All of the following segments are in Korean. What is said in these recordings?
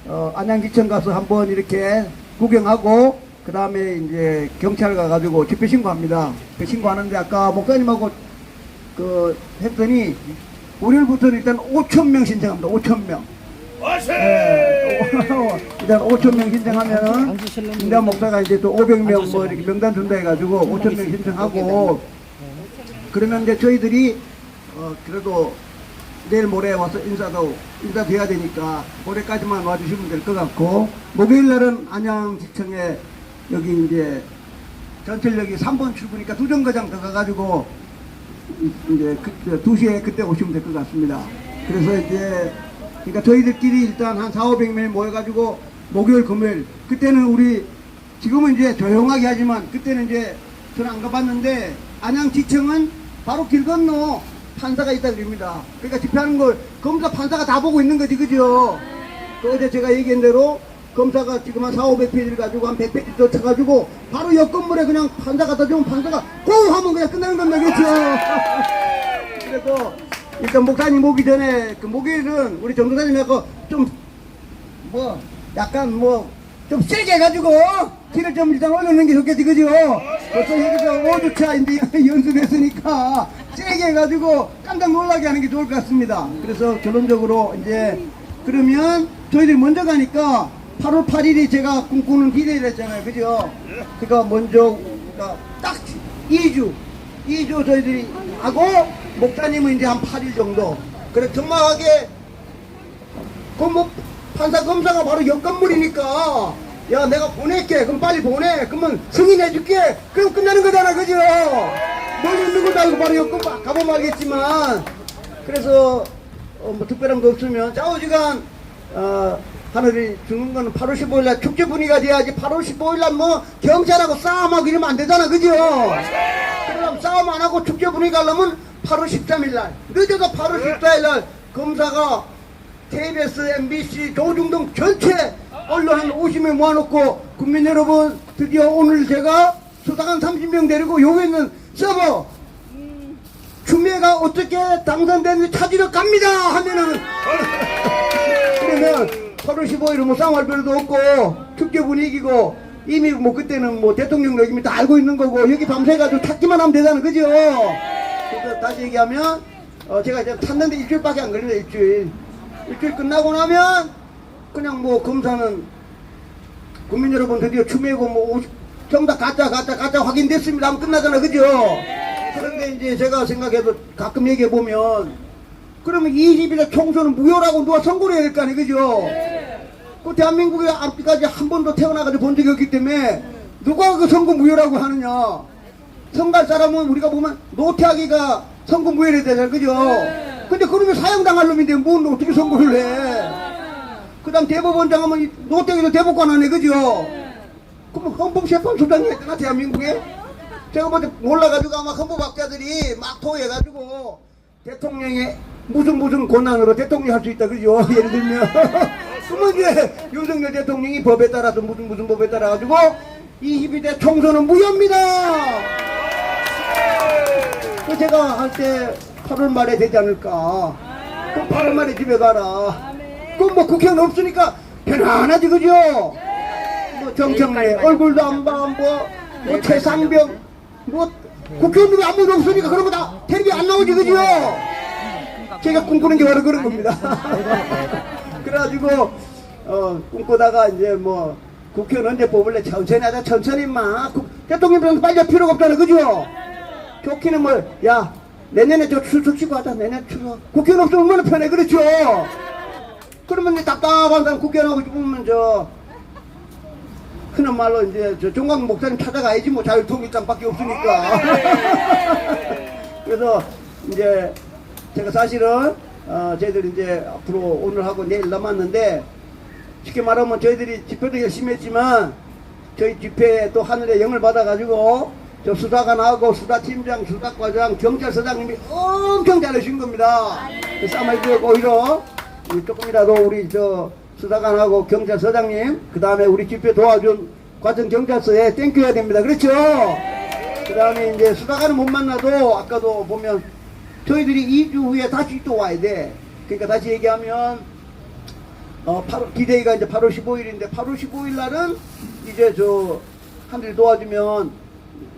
안양지청 가서 한번 이렇게 구경하고 그 다음에 이제 경찰 가가지고 집회 신고합니다. 그 신고하는데 아까 목사님하고 그 했더니 월요일부터는 일단 5,000명 신청합니다. 5,000명. 일단 5,000명 신청하면은 김대한 목사가 이제 또 500명 뭐 이렇게 명단 준다 해가지고 5,000명 신청하고 그러면 이제 저희들이 그래도 내일 모레 와서 인사돼야 되니까 모레까지만 와주시면 될 것 같고 목요일 날은 안양지청에 여기 이제 전철역이 3번 출구니까 두정거장 들어가가지고 이제 2시에 그때 오시면 될 것 같습니다. 그래서 이제 그러니까 저희들끼리 일단 한 4,500명 모여가지고 목요일 금요일 그때는 우리 지금은 이제 조용하게 하지만 그때는 이제 저는 안 가봤는데 안양지청은 바로 길 건너 판사가 있다 그럽니다. 그러니까 집회하는 걸 검사 판사가 다 보고 있는 거지 그죠? 그 어제 제가 얘기한 대로 검사가 지금 한 4,500페이지를 가지고 한 100페이지 더 쳐가지고 바로 옆 건물에 그냥 판사 갖다 주면 판사가 고! 하면 그냥 끝나는 겁니다. 그렇죠? 그래서 일단 목사님 오기 전에 그 목요일은 우리 정도사님하고 좀 뭐 약간 뭐 좀 세게 해가지고 티를 좀 일단 올려놓는 게 좋겠지 그죠? 벌써 여기서 5주차 이제 연습했으니까 세게 해가지고 깜짝 놀라게 하는 게 좋을 것 같습니다. 그래서 결론적으로 이제 그러면 저희들이 먼저 가니까 8월 8일이 제가 꿈꾸는 디데이를 했잖아요 그죠? 그러니까 먼저 그러니까 딱 2주 저희들이 하고 목사님은 이제 한 8일 정도 그래 정확하게 그 뭐 판사 검사가 바로 옆 건물이니까 야 내가 보낼게 그럼 빨리 보내 그러면 승인해줄게 그럼 끝나는 거잖아 그죠? 멀리 있는 것도 알고 바로 옆 건물 가보면 알겠지만 그래서 뭐 특별한 거 없으면 좌우지간 하늘이 주는 거는 8월 15일 날 축제 분위기가 돼야지 8월 15일 날 뭐 경찰하고 싸움하고 이러면 안 되잖아 그죠? 그럼 싸움 안 하고 축제 분위기 하려면 8월 13일 날 늦어도 8월 14일 날 검사가 KBS, MBC, 조중동 전체 언론 한 50명 모아놓고 국민 여러분 드디어 오늘 제가 수사관 30명 데리고 여기 있는 서버 추미애가 어떻게 당선됐는지 찾으러 갑니다 하면은 그러면 8월 15일은 뭐 싸움할 필요도 없고 축제 분위기고 이미 뭐 그때는 뭐 대통령 여기 다 알고 있는 거고 여기 밤새가지고 찾기만 하면 되잖아 그죠? 그래서 다시 얘기하면 제가 이제 찾는데 일주일밖에 안 걸린다 일주일 끝나고 나면 그냥 뭐 검사는 국민 여러분 드디어 추미애고 뭐 정답 가짜 확인됐습니다 하면 끝나잖아 그죠? 그런데 이제 제가 생각해도 가끔 얘기해 보면 그러면 20일에 총선은 무효라고 누가 선고를 해야 될 거 아니에요 그죠? 그 대한민국에 아직까지 한 번도 태어나가지고 본 적이 없기 때문에 누가 그 선거 무효라고 하느냐? 선거할 사람은 우리가 보면 노태하기가 선거 무효를 해야 되잖아요 그죠? 근데 그러면 사형당할 놈인데 뭐 어떻게 선거를 해? 그 다음 대법원장 하면 노태기도 대법관 하네 그죠? 그러면 헌법재판소장이 했잖아 대한민국에? 제가 뭐 몰라가지고 아마 헌법학자들이 막 토해가지고 대통령의 무슨 권한으로 대통령이 할 수 있다 그죠? 예를 들면 그러면 이제 윤석열 대통령이 법에 따라서 무슨 법에 따라 가지고 22대 총선은 무효입니다. 그 제가 할 때 8월 말에 되지 않을까? 그럼 8월 말에 집에 가라. 그럼 뭐 국회는 없으니까 편안하지 그죠? 뭐 정청래 얼굴도 안 봐, 뭐 최상병 뭐 국회의원들이 아무도 없으니까 그런 거 다 텔레비 안 나오지 그죠? 제가 꿈꾸는 게 바로 그런 겁니다. 그래가지고 꿈꾸다가 이제 뭐 국회의원 언제 뽑을래? 천천히 하자 천천히 막 대통령이랑 빨리 할 필요가 없잖아 그죠? 좋기는 뭐 야 내년에 저 추석 쉬고 하자 내년 추석 국회의원 없으면 얼마나 편해 그렇죠? 그러면 이제 답답한 사람 국회의원 하고 싶으면 저 흔한 말로 이제 저 종강 목사님 찾아가야지 뭐 자유통일당밖에 없으니까. 그래서 이제 제가 사실은 저희들 이제 앞으로 오늘 하고 내일 남았는데 쉽게 말하면 저희들이 집회도 열심히 했지만 저희 집회에 또 하늘의 영을 받아가지고 저 수사관하고 수사팀장, 수사과장, 경찰서장님이 엄청 잘해주신 겁니다. 그래서 아마 이제 오히려 조금이라도 우리 저 수사관하고 경찰서장님 그 다음에 우리 집회 도와준 과천경찰서에 땡큐해야 됩니다. 그렇죠? 그 다음에 이제 수사관은 못 만나도 아까도 보면 저희들이 2주 후에 다시 또 와야 돼. 그러니까 다시 얘기하면 디데이가 이제 8월 15일인데 8월 15일 날은 이제 저 하늘이 도와주면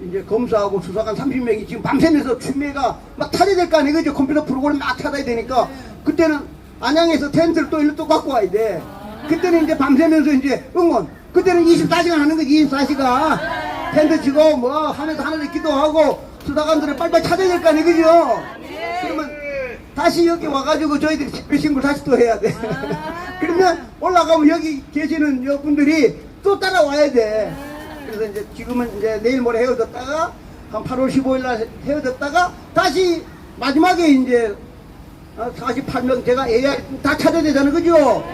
이제 검사하고 수사관 30명이 지금 밤새면서 추미애가 막 타야 될 거 아니에요. 그죠? 컴퓨터 프로그램 막 찾아야 되니까 그때는 안양에서 텐트를 또 일로 또 갖고 와야 돼. 그때는 이제 밤새면서 이제 응원. 그때는 24시간 하는 거지. 24시간 텐트 치고 뭐 하면서 하늘에 기도하고 수사관들을 빨리빨리 찾아야 될 거 아니에요. 그죠? 그러면 다시 여기 와가지고 저희들이 집회 신고를 다시 또 해야 돼. 그러면 올라가면 여기 계시는 여분들이 또 따라와야 돼. 그래서 이제 지금은 이제 내일 모레 헤어졌다가 한 8월 15일 날 헤어졌다가 다시 마지막에 이제 48명 제가 AI 다 찾아야 되잖아요. 그죠?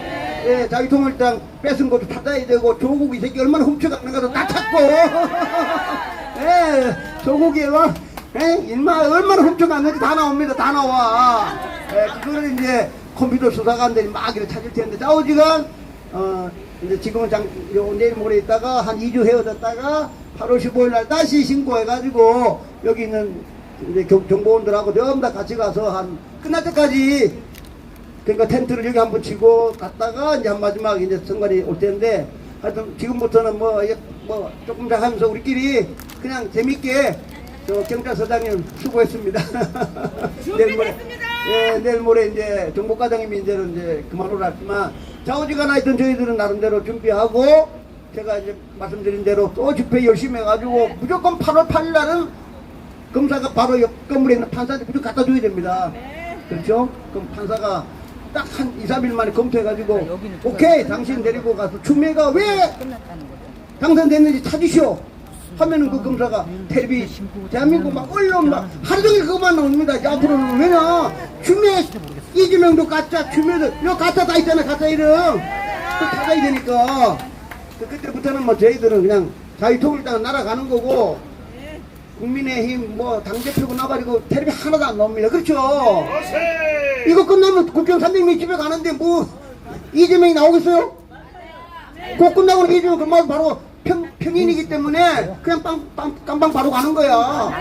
예, 자유통일당 뺏은 것도 찾아야 되고 조국 이 새끼 얼마나 훔쳐가는 것도 다 찾고 예, 조국이 막 얼마나 훔쳐갔는지 다 나옵니다. 다 나와. 예, 그거를 이제 컴퓨터 수사관들이 막 이렇게 찾을 텐데 좌우지간 이제 지금은 내일 모레 있다가 한 2주 헤어졌다가 8월 15일 날 다시 신고해가지고 여기 있는 이제 정보원들하고 전부 다 같이 가서 한 끝날 때까지 그러니까 텐트를 여기 한번 치고 갔다가 이제 한 마지막 이제 선관이 올 텐데 하여튼 지금부터는 뭐 조금 하면서 우리끼리 그냥 재밌게 저 경찰서장님 수고했습니다. 내일 모레 예, 내일 모레 이제 정보과장님이 이제 그만오라 했지만 좌우지간 하여튼 저희들은 나름대로 준비하고 제가 이제 말씀드린 대로 또 집회 열심히 해가지고 무조건 8월 8일 날은 검사가 바로 옆 건물에 있는 판사한테 무조건 갖다 줘야 됩니다. 그렇죠? 그럼 판사가 딱 한 2, 3일 만에 검토해가지고 오케이 당신 데리고 가서 추미애가 왜 당선됐는지 찾으시오 하면은 그 검사가 텔레비 대한민국 막 언론 막 하루 종일 그것만 나옵니다. 이제 앞으로는 왜냐 추미애 이재명도 가짜 추미애도 요 가짜 다 있잖아. 가짜 이름 또 찾아야 되니까 그때부터는 뭐 저희들은 그냥 자유통일당 날아가는 거고 국민의힘 뭐 당대표고 나발이고 텔레비 하나도 안 나옵니다. 그렇죠? 이거 끝나면 국정 300명이 집에 가는데 뭐 이재명이 나오겠어요? 그거 끝나고는 이재명 그만 바로 평인이기 때문에 그냥 깜방 바로 가는 거야.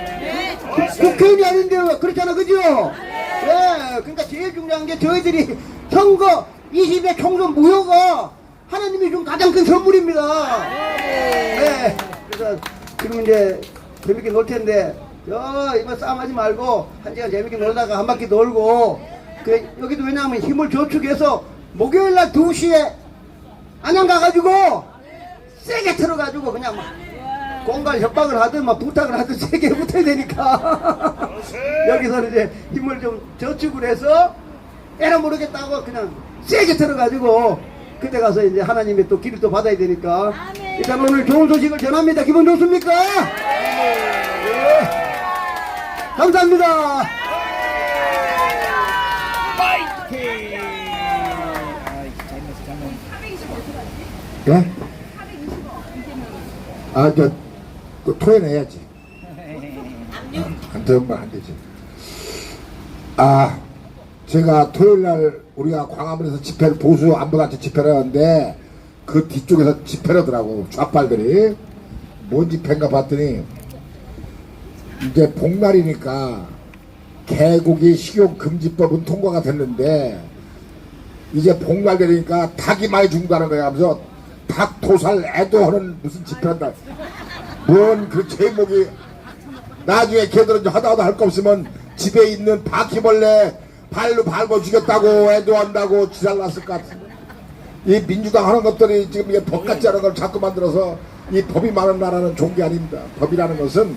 국회의원이 아닌데 그렇잖아. 그죠? 예, 그러니까 제일 중요한 게 저희들이 선거 20대 총선 무효가 하나님이 준 가장 큰 선물입니다. 네. 그래서 지금 이제 재밌게 놀 텐데 이번 싸움하지 말고 한 시간 재밌게 놀다가 한 바퀴 돌고 여기도 왜냐하면 힘을 저축해서 목요일날 2시에 안양 가가지고 세게 틀어가지고 그냥 막 공갈 협박을 하든 막 부탁을 하든 세게 붙어야 되니까 여기서 이제 힘을 좀 저축을 해서 에라 모르겠다고 그냥 세게 틀어가지고 그때 가서 이제 하나님의 또 길을 또 받아야 되니까 일단 오늘 좋은 소식을 전합니다. 기분 좋습니까? 네. 감사합니다. 네? 토해내야지. 안 되면 안 되지. 제가 토요일날 우리가 광화문에서 집회를 보수 안보단체 집회를 하는데 그 뒤쪽에서 집회를 하더라고. 좌빨들이 뭔 집회인가 봤더니 이제 복날이니까 개고기 식용금지법은 통과가 됐는데 이제 복날 되니까 닭이 많이 죽는다는 거야. 하면서 닭 도살 애도하는 무슨 집회한다. 뭔 그 제목이 나중에 걔들은 하다하다 할 거 없으면 집에 있는 바퀴벌레 발로 밟아 죽였다고 애도한다고 지랄났을 것 같은데 이 민주당 하는 것들이 지금 이게 법 같지 않은 걸 자꾸 만들어서 이 법이 많은 나라는 좋은 게 아닙니다. 법이라는 것은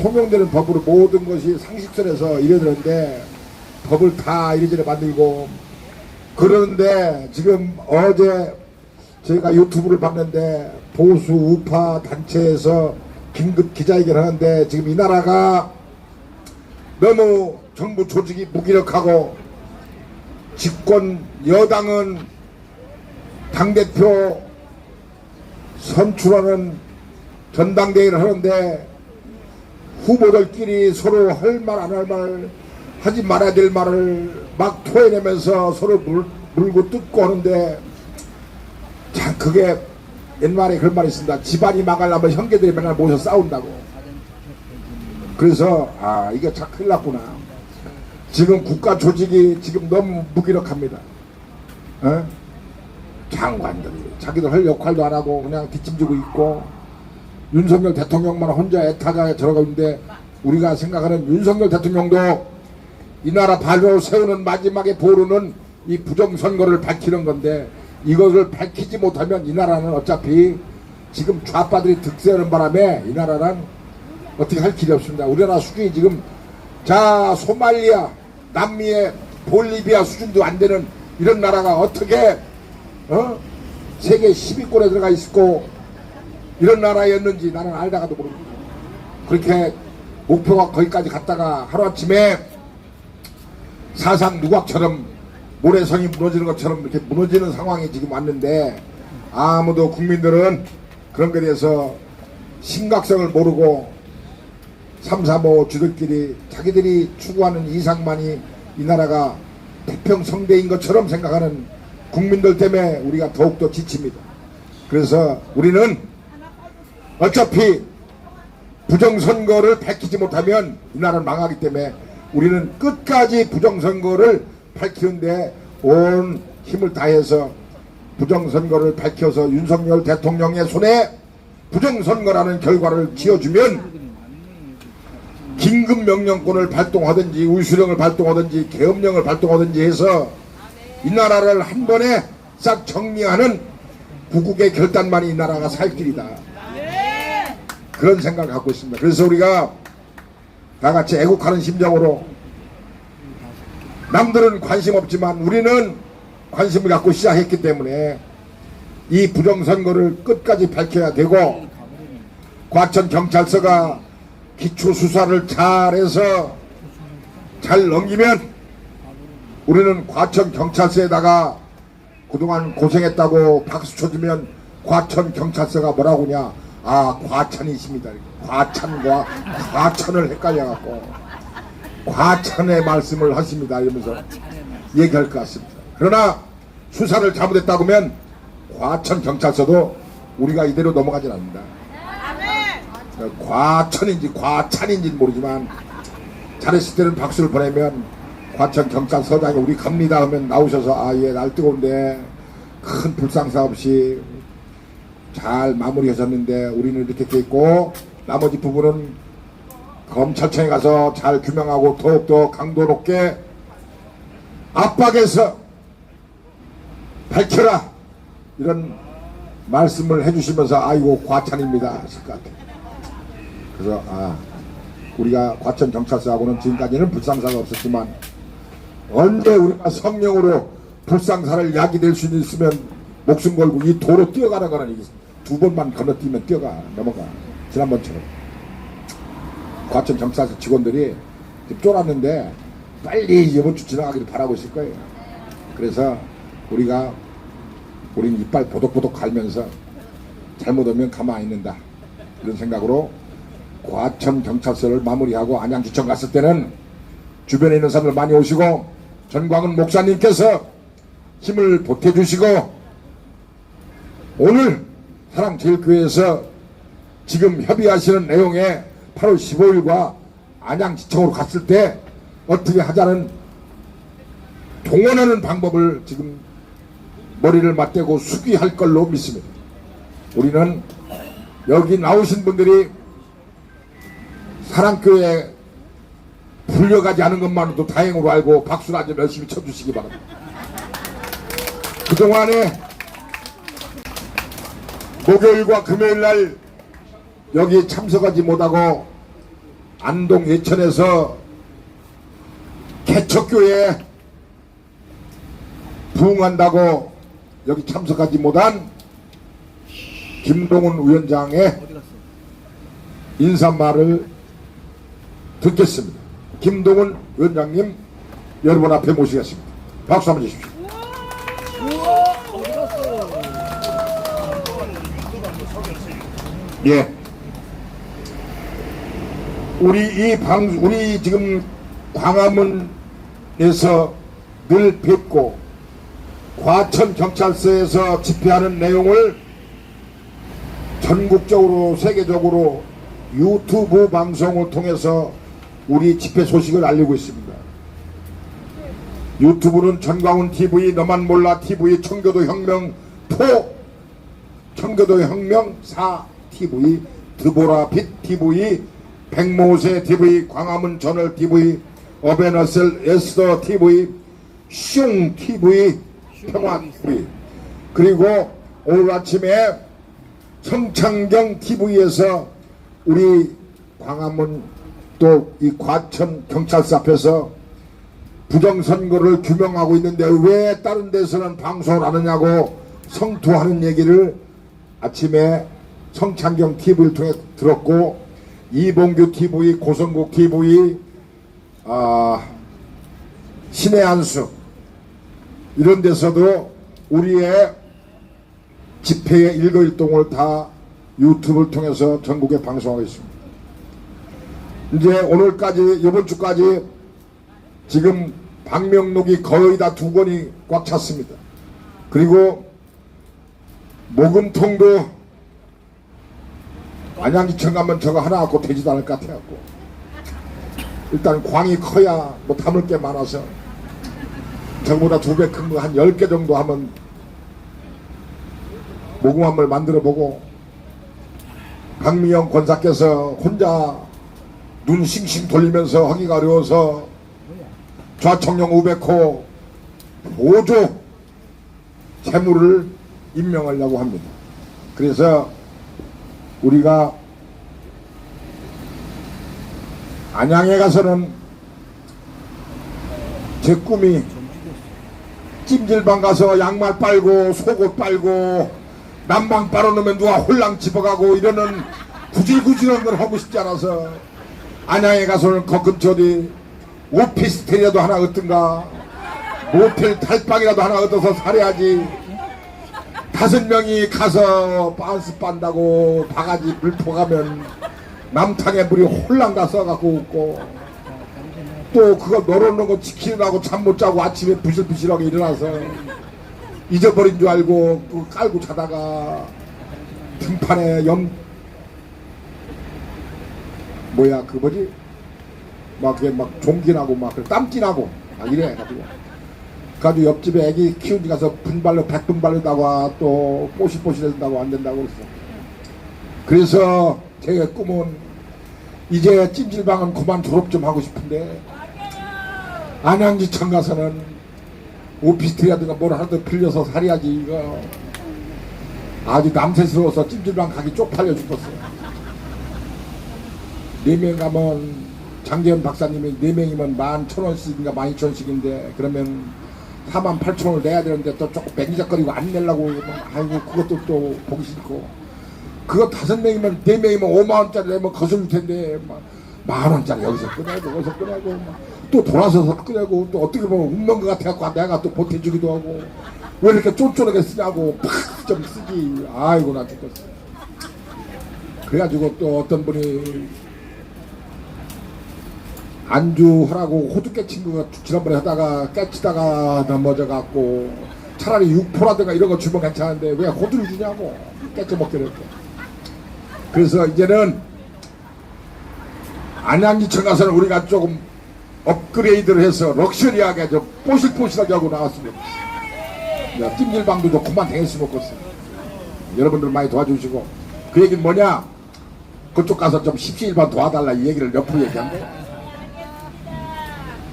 통용되는 법으로 모든 것이 상식선에서 이래되는데 법을 다 이리저리 만들고 그러는데 지금 어제 제가 유튜브를 봤는데 보수 우파 단체에서 긴급 기자회견 하는데 지금 이 나라가 너무 정부 조직이 무기력하고 집권 여당은 당대표 선출하는 전당대회를 하는데 후보들끼리 서로 할 말 안 할 말 하지 말아야 될 말을 막 토해내면서 서로 물고 뜯고 하는데 참 그게 옛말에 그런 말이 있습니다. 집안이 망하려면 형제들이 맨날 모여서 싸운다고. 그래서 이게 참 큰일 났구나. 지금 국가 조직이 지금 너무 무기력합니다. 장관들이 자기들 할 역할도 안 하고 그냥 뒷짐지고 있고, 윤석열 대통령만 혼자 애타게 저러고 있는데, 우리가 생각하는 윤석열 대통령도 이 나라 발로 세우는 마지막에 보루는 이 부정선거를 밝히는 건데, 이것을 밝히지 못하면 이 나라는 어차피 지금 좌파들이 득세하는 바람에 이 나라는 어떻게 할 길이 없습니다. 우리나라 수준이 지금 자 소말리아, 남미의 볼리비아 수준도 안 되는 이런 나라가 어떻게 세계 10위권에 들어가 있고 이런 나라였는지 나는 알다가도 모릅니다. 그렇게 목표가 거기까지 갔다가 하루아침에 사상 누각처럼 모래성이 무너지는 것처럼 이렇게 무너지는 상황이 지금 왔는데, 아무도 국민들은 그런 거에 대해서 심각성을 모르고 3, 4, 5 주들끼리 자기들이 추구하는 이상만이 이 나라가 태평성대인 것처럼 생각하는 국민들 때문에 우리가 더욱더 지칩니다. 그래서 우리는 어차피 부정선거를 밝히지 못하면 이 나라는 망하기 때문에 우리는 끝까지 부정선거를 밝히는데 온 힘을 다해서 부정선거를 밝혀서 윤석열 대통령의 손에 부정선거라는 결과를 지어주면 긴급명령권을 발동하든지 우수령을 발동하든지 계엄령을 발동하든지 해서 이 나라를 한 번에 싹 정리하는 구국의 결단만이 이 나라가 살 길이다. 그런 생각을 갖고 있습니다. 그래서 우리가 다 같이 애국하는 심정으로, 남들은 관심 없지만 우리는 관심을 갖고 시작했기 때문에 이 부정선거를 끝까지 밝혀야 되고, 과천경찰서가 기초수사를 잘해서 잘 넘기면 우리는 과천경찰서에다가 그동안 고생했다고 박수 쳐주면 과천경찰서가 뭐라고 하냐, 아 과천이십니다. 과천과 과천을 헷갈려갖고 과천의 말씀을 하십니다 이러면서 얘기할 것 같습니다. 그러나 수사를 잘못했다고 하면 과천경찰서도 우리가 이대로 넘어가진 않는다. 과천인지 과찬인지는 모르지만 잘했을 때는 박수를 보내면 과천경찰서장이 우리 갑니다 하면 나오셔서 아 예 날 뜨거운데 큰 불상사 없이 잘 마무리하셨는데 우리는 이렇게 돼 있고, 나머지 부분은 검찰청에 가서 잘 규명하고 더욱더 강도 높게 압박해서 밝혀라, 이런 말씀을 해주시면서 아이고 과찬입니다 하실 것 같아요. 그래서 우리가 과천경찰서하고는 지금까지는 불상사가 없었지만 언제 우리가 성령으로 불상사를 야기될 수 있으면 목숨 걸고 이 도로 뛰어가는 거는 이게 두 번만 건너뛰면 넘어가. 지난번처럼 과천경찰서 직원들이 쫄았는데 빨리 이번 주 지나가기를 바라고 있을 거예요. 그래서 우리는 이빨 보독보독 갈면서 잘못하면 가만히 있는다, 이런 생각으로 과천경찰서를 마무리하고 안양지청 갔을 때는 주변에 있는 사람들 많이 오시고 전광훈 목사님께서 힘을 보태주시고, 오늘 사랑제일교회에서 지금 협의하시는 내용에 8월 15일과 안양지청으로 갔을 때 어떻게 하자는 동원하는 방법을 지금 머리를 맞대고 수기할 걸로 믿습니다. 우리는 여기 나오신 분들이 사랑교회에 불려가지 않은 것만으로도 다행으로 알고 박수나 좀 열심히 쳐주시기 바랍니다. 그동안에 목요일과 금요일날 여기 참석하지 못하고 안동 예천에서 개척교회에 부응한다고 여기 참석하지 못한 김동훈 위원장의 인사말을 듣겠습니다. 김동훈 위원장님 여러분 앞에 모시겠습니다. 박수 한번 주십시오. 예. 우리 지금 광화문에서 늘 뵙고 과천경찰서에서 집회하는 내용을 전국적으로 세계적으로 유튜브 방송을 통해서 우리 집회 소식을 알리고 있습니다. 유튜브는 전광훈 TV, 너만 몰라 TV, 청교도 혁명 포 청교도 혁명 4TV, 드보라 빛 TV, 백모세 TV, 광화문 저널 TV, 어베너셀 에스더 TV, 슝 TV, 평화 TV, 그리고 오늘 아침에 성창경 TV에서 우리 광화문 또 이 과천 경찰서 앞에서 부정선거를 규명하고 있는데 왜 다른 데서는 방송을 안 하냐고 성토하는 얘기를 아침에 성창경 TV를 통해 들었고, 이봉규 TV, 고성국 TV, 신의 한수 이런 데서도 우리의 집회의 일거일동을 다 유튜브를 통해서 전국에 방송하고 있습니다. 이제 오늘까지 이번 주까지 지금 방명록이 거의 다 2권이 꽉 찼습니다. 그리고 모금통도 안양지청 가면 저거 하나 갖고 되지도 않을 것 같아갖고 일단 광이 커야 뭐 담을 게 많아서 저거보다 2배 큰 거 한 10개 정도 하면 모금함을 만들어 보고, 강미영 권사께서 혼자 눈 싱싱 돌리면서 하기가 어려워서 좌청령 우백호 보조 재물을 임명하려고 합니다. 그래서 우리가 안양에 가서는 제 꿈이 찜질방 가서 양말 빨고 속옷 빨고 난방 빨아놓으면 누가 홀랑 집어가고 이러는 구질구질한 걸 하고 싶지 않아서 안양에 가서는 그 근처 어디 오피스텔이라도 하나 얻든가 모텔 탈방이라도 하나 얻어서 살아야지. 5명이 가서 빤스 빤다고 바가지 물포 가면 남탕에 물이 홀랑 다 써갖고 웃고, 또 그거 널어놓은 거 지키느라고 잠 못 자고 아침에 부실부실하게 일어나서 잊어버린 줄 알고 그 깔고 자다가 등판에 그 뭐지? 막 그게 막 종기나고 막 땀띠나고 막 이래 가지고 옆집에 애기 키운 데 가서 분발로 100분 바르다가 또 뽀실뽀실해진다고 안 된다고 그랬어. 그래서 제 꿈은 이제 찜질방은 그만 졸업 좀 하고 싶은데 안양지청 가서는 오피스텔이라든가 뭘 하나도 빌려서 살아야지. 이거 아주 남새스러워서 찜질방 가기 쪽팔려 죽겠어요. 4명 가면 장재현 박사님이 4명이면 11,000원씩인가 12,000원씩인데 그러면 48,000원을 내야 되는데 또 조금 맹기적거리고 안 내려고 아이고 그것도 또 보기 싫고, 그거 5명이면 4명이면 5만원짜리 내면 거슬릴 텐데 막 10,000원짜리 여기서 꺼내고 거기서 꺼내고 막 또 돌아서서 꺼내고 또 어떻게 보면 웃는 것 같아갖고 내가 또 보태주기도 하고 왜 이렇게 쫀쫀하게 쓰냐고 팍 좀 쓰지. 아이고 나 죽겠어. 그래가지고 또 어떤 분이 안주하라고 호두 깨친 거 지난번에 하다가 깨치다가 넘어져 갖고 차라리 육포라든가 이런 거 주면 괜찮은데 왜 호두를 주냐고 깨쳐 먹게 됐대. 그래서 이제는 안양지청 가서는 우리가 조금 업그레이드를 해서 럭셔리하게 좀 뽀실뽀실하게 하고 나왔습니다. 찜질방도 좀 그만 다녔으면 좋겠어요. 여러분들 많이 도와주시고, 그 얘기는 뭐냐, 그쪽 가서 좀 십시일반 도와달라 이 얘기를 몇 번 얘기한대.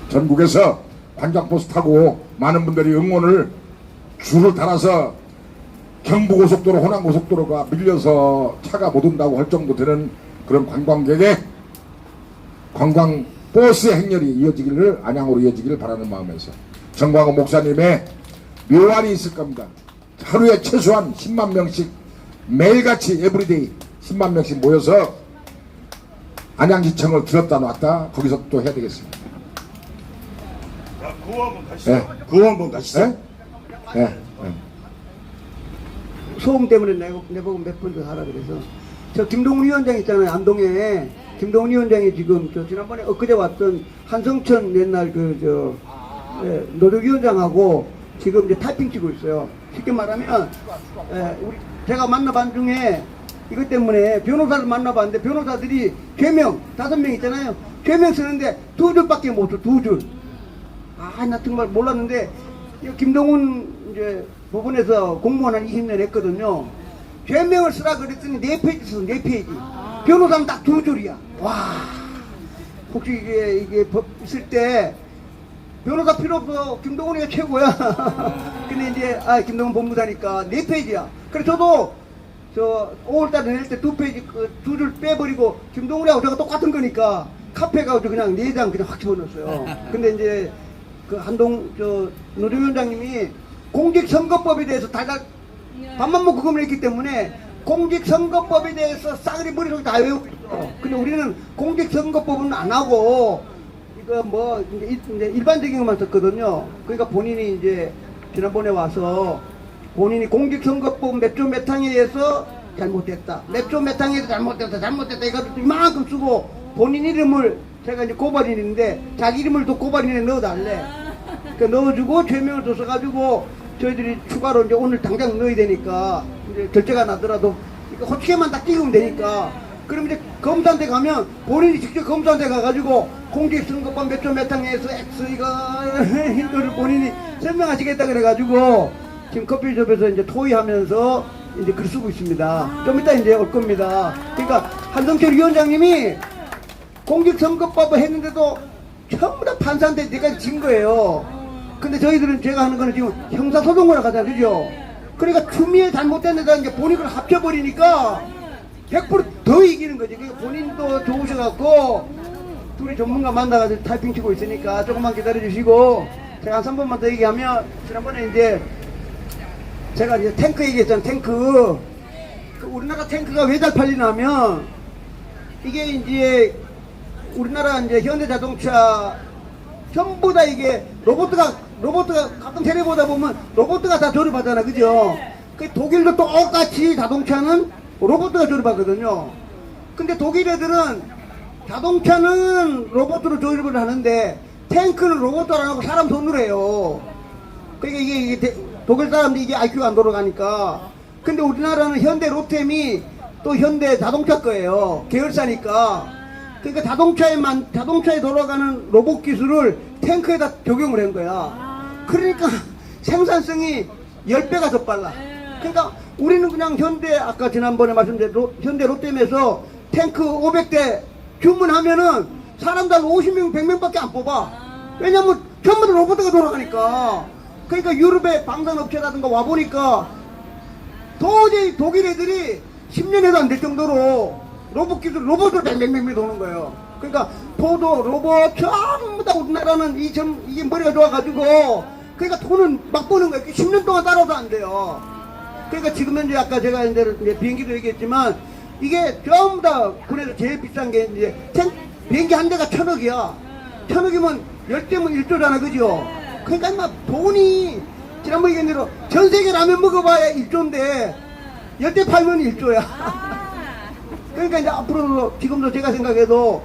전국에서 관장버스 타고 많은 분들이 응원을 줄을 달아서 경부고속도로 호남고속도로가 밀려서 차가 못 온다고 할 정도 되는 그런 관광객의 관광버스 행렬이 이어지기를, 안양으로 이어지기를 바라는 마음에서 정광호 목사님의 묘안이 있을 겁니다. 하루에 최소한 10만 명씩 매일같이 에브리데이 10만 명씩 모여서 안양지청을 들었다 놨다 거기서 또 해야 되겠습니다. 구호 한번 가시죠. 네. 구호 한번 가시죠. 네? 네. 소음 때문에 내보고 몇 번 더 하라 그래서 저 김동훈 위원장 있잖아요. 안동에 김동훈 위원장이 지금 저 지난번에 엊그제 왔던 한성천 옛날 노력위원장하고 지금 이제 타이핑 치고 있어요. 쉽게 말하면 우리 제가 만나본 중에 이것 때문에 변호사를 만나봤는데 변호사들이 죄명 5명 있잖아요. 죄명 쓰는데 2줄밖에 못 써. 2줄. 나 정말 몰랐는데 김동훈 이제 법원에서 공무원 한 20년 했거든요. 죄명을 쓰라 그랬더니 4페이지 써, 4페이지. 변호사는 딱 2줄이야. 와, 혹시 이게 법 있을 때 변호사 필요 없어. 김동훈이가 최고야. 근데 이제, 김동훈 법무사니까 4페이지야. 그래, 저도, 5월달에 낼 때 2페이지, 2줄 빼버리고, 김동훈이하고 저가 똑같은 거니까, 카페 가서 그냥 4장 그냥 확 집어넣었어요. 근데 이제, 노조위원장님이 공직선거법에 대해서 달달, 밥만 먹고 그걸 했기 때문에, 공직선거법에 대해서 싸그리 머릿속에 다 외우고 있어. 근데 우리는 공직선거법은 안 하고, 이제 일반적인 것만 썼거든요. 그러니까 본인이 이제 지난번에 와서 본인이 공직선거법 몇 조 몇 항에 의해서 잘못됐다. 몇 조 몇 항에 의해서 잘못됐다. 이것도 이만큼 쓰고 본인 이름을 제가 이제 고발인인데 자기 이름을 또 고발인에 넣어달래. 그러니까 넣어주고 죄명을 또 써가지고 저희들이 추가로 이제 오늘 당장 넣어야 되니까 이제 결제가 나더라도 호치게만 딱 찍으면 되니까 그럼 이제 검사한테 가면 본인이 직접 검사한테 가가지고 공직선거법 몇 조 몇 항에서 X 이거를 본인이 설명하시겠다 그래가지고 지금 커피숍에서 이제 토의하면서 이제 글 쓰고 있습니다. 좀 이따 이제 올 겁니다. 그러니까 한성철 위원장님이 공직선거법을 했는데도 전부 다 판사한테 내가 진 거예요. 근데 저희들은 제가 하는 거는 지금 형사소송으로 가잖아요. 그죠? 그러니까 추미애 잘못됐는데 이제 본인 걸 합쳐버리니까 100%더 이기는 거지. 그러니까 본인도 좋으셔갖고 둘이 전문가 만나가지고 타이핑 치고 있으니까 조금만 기다려주시고 제가 한 3번만 더 얘기하면 지난번에 이제 제가 이제 탱크 얘기했잖아요. 탱크. 우리나라 탱크가 왜 잘 팔리냐면 이게 이제 우리나라 이제 현대자동차 전부 다 이게 로봇가 가끔 텔레보다 보면 로봇가 다 조립하잖아. 그죠? 그 독일도 똑같이 자동차는 로봇가 조립하거든요. 근데 독일 애들은 자동차는 로봇으로 조립을 하는데 탱크는 로봇으로 안 하고 사람 손으로 해요. 그러니까 이게 독일 사람들이 이게 IQ가 안 돌아가니까. 근데 우리나라는 현대 로템이 또 현대 자동차 거예요. 계열사니까. 그러니까 자동차에 돌아가는 로봇 기술을 탱크에다 적용을 한 거야. 그러니까 생산성이 10배가 더 빨라. 그러니까 우리는 그냥 현대, 아까 지난번에 말씀드린 현대 롯데에서 탱크 500대 주문하면은 사람들 50명, 100명밖에 안 뽑아. 왜냐면 전부 다 로봇가 돌아가니까. 그러니까 유럽의 방산업체라든가 와보니까 도저히 독일 애들이 10년에도 안 될 정도로 로봇 기술, 로봇으로 뱅뱅뱅뱅 도는 거예요. 그러니까 포도, 로봇, 전부 다 우리나라는 이게 머리가 좋아가지고 그러니까 돈은 막 버는 거예요. 10년 동안 따라도 안 돼요. 그러니까 지금 현재 아까 제가 이제 비행기도 얘기했지만 이게 전부 다 그래서 제일 비싼 게 이제 비행기 한 대가 1,000억이야. 1,000억이면 10대면 1조잖아. 그죠? 그러니까 막 돈이 지난번 얘기한 대로 전 세계 라면 먹어봐야 1조인데 10대 팔면 1조야. 그러니까 이제 앞으로도 지금도 제가 생각해도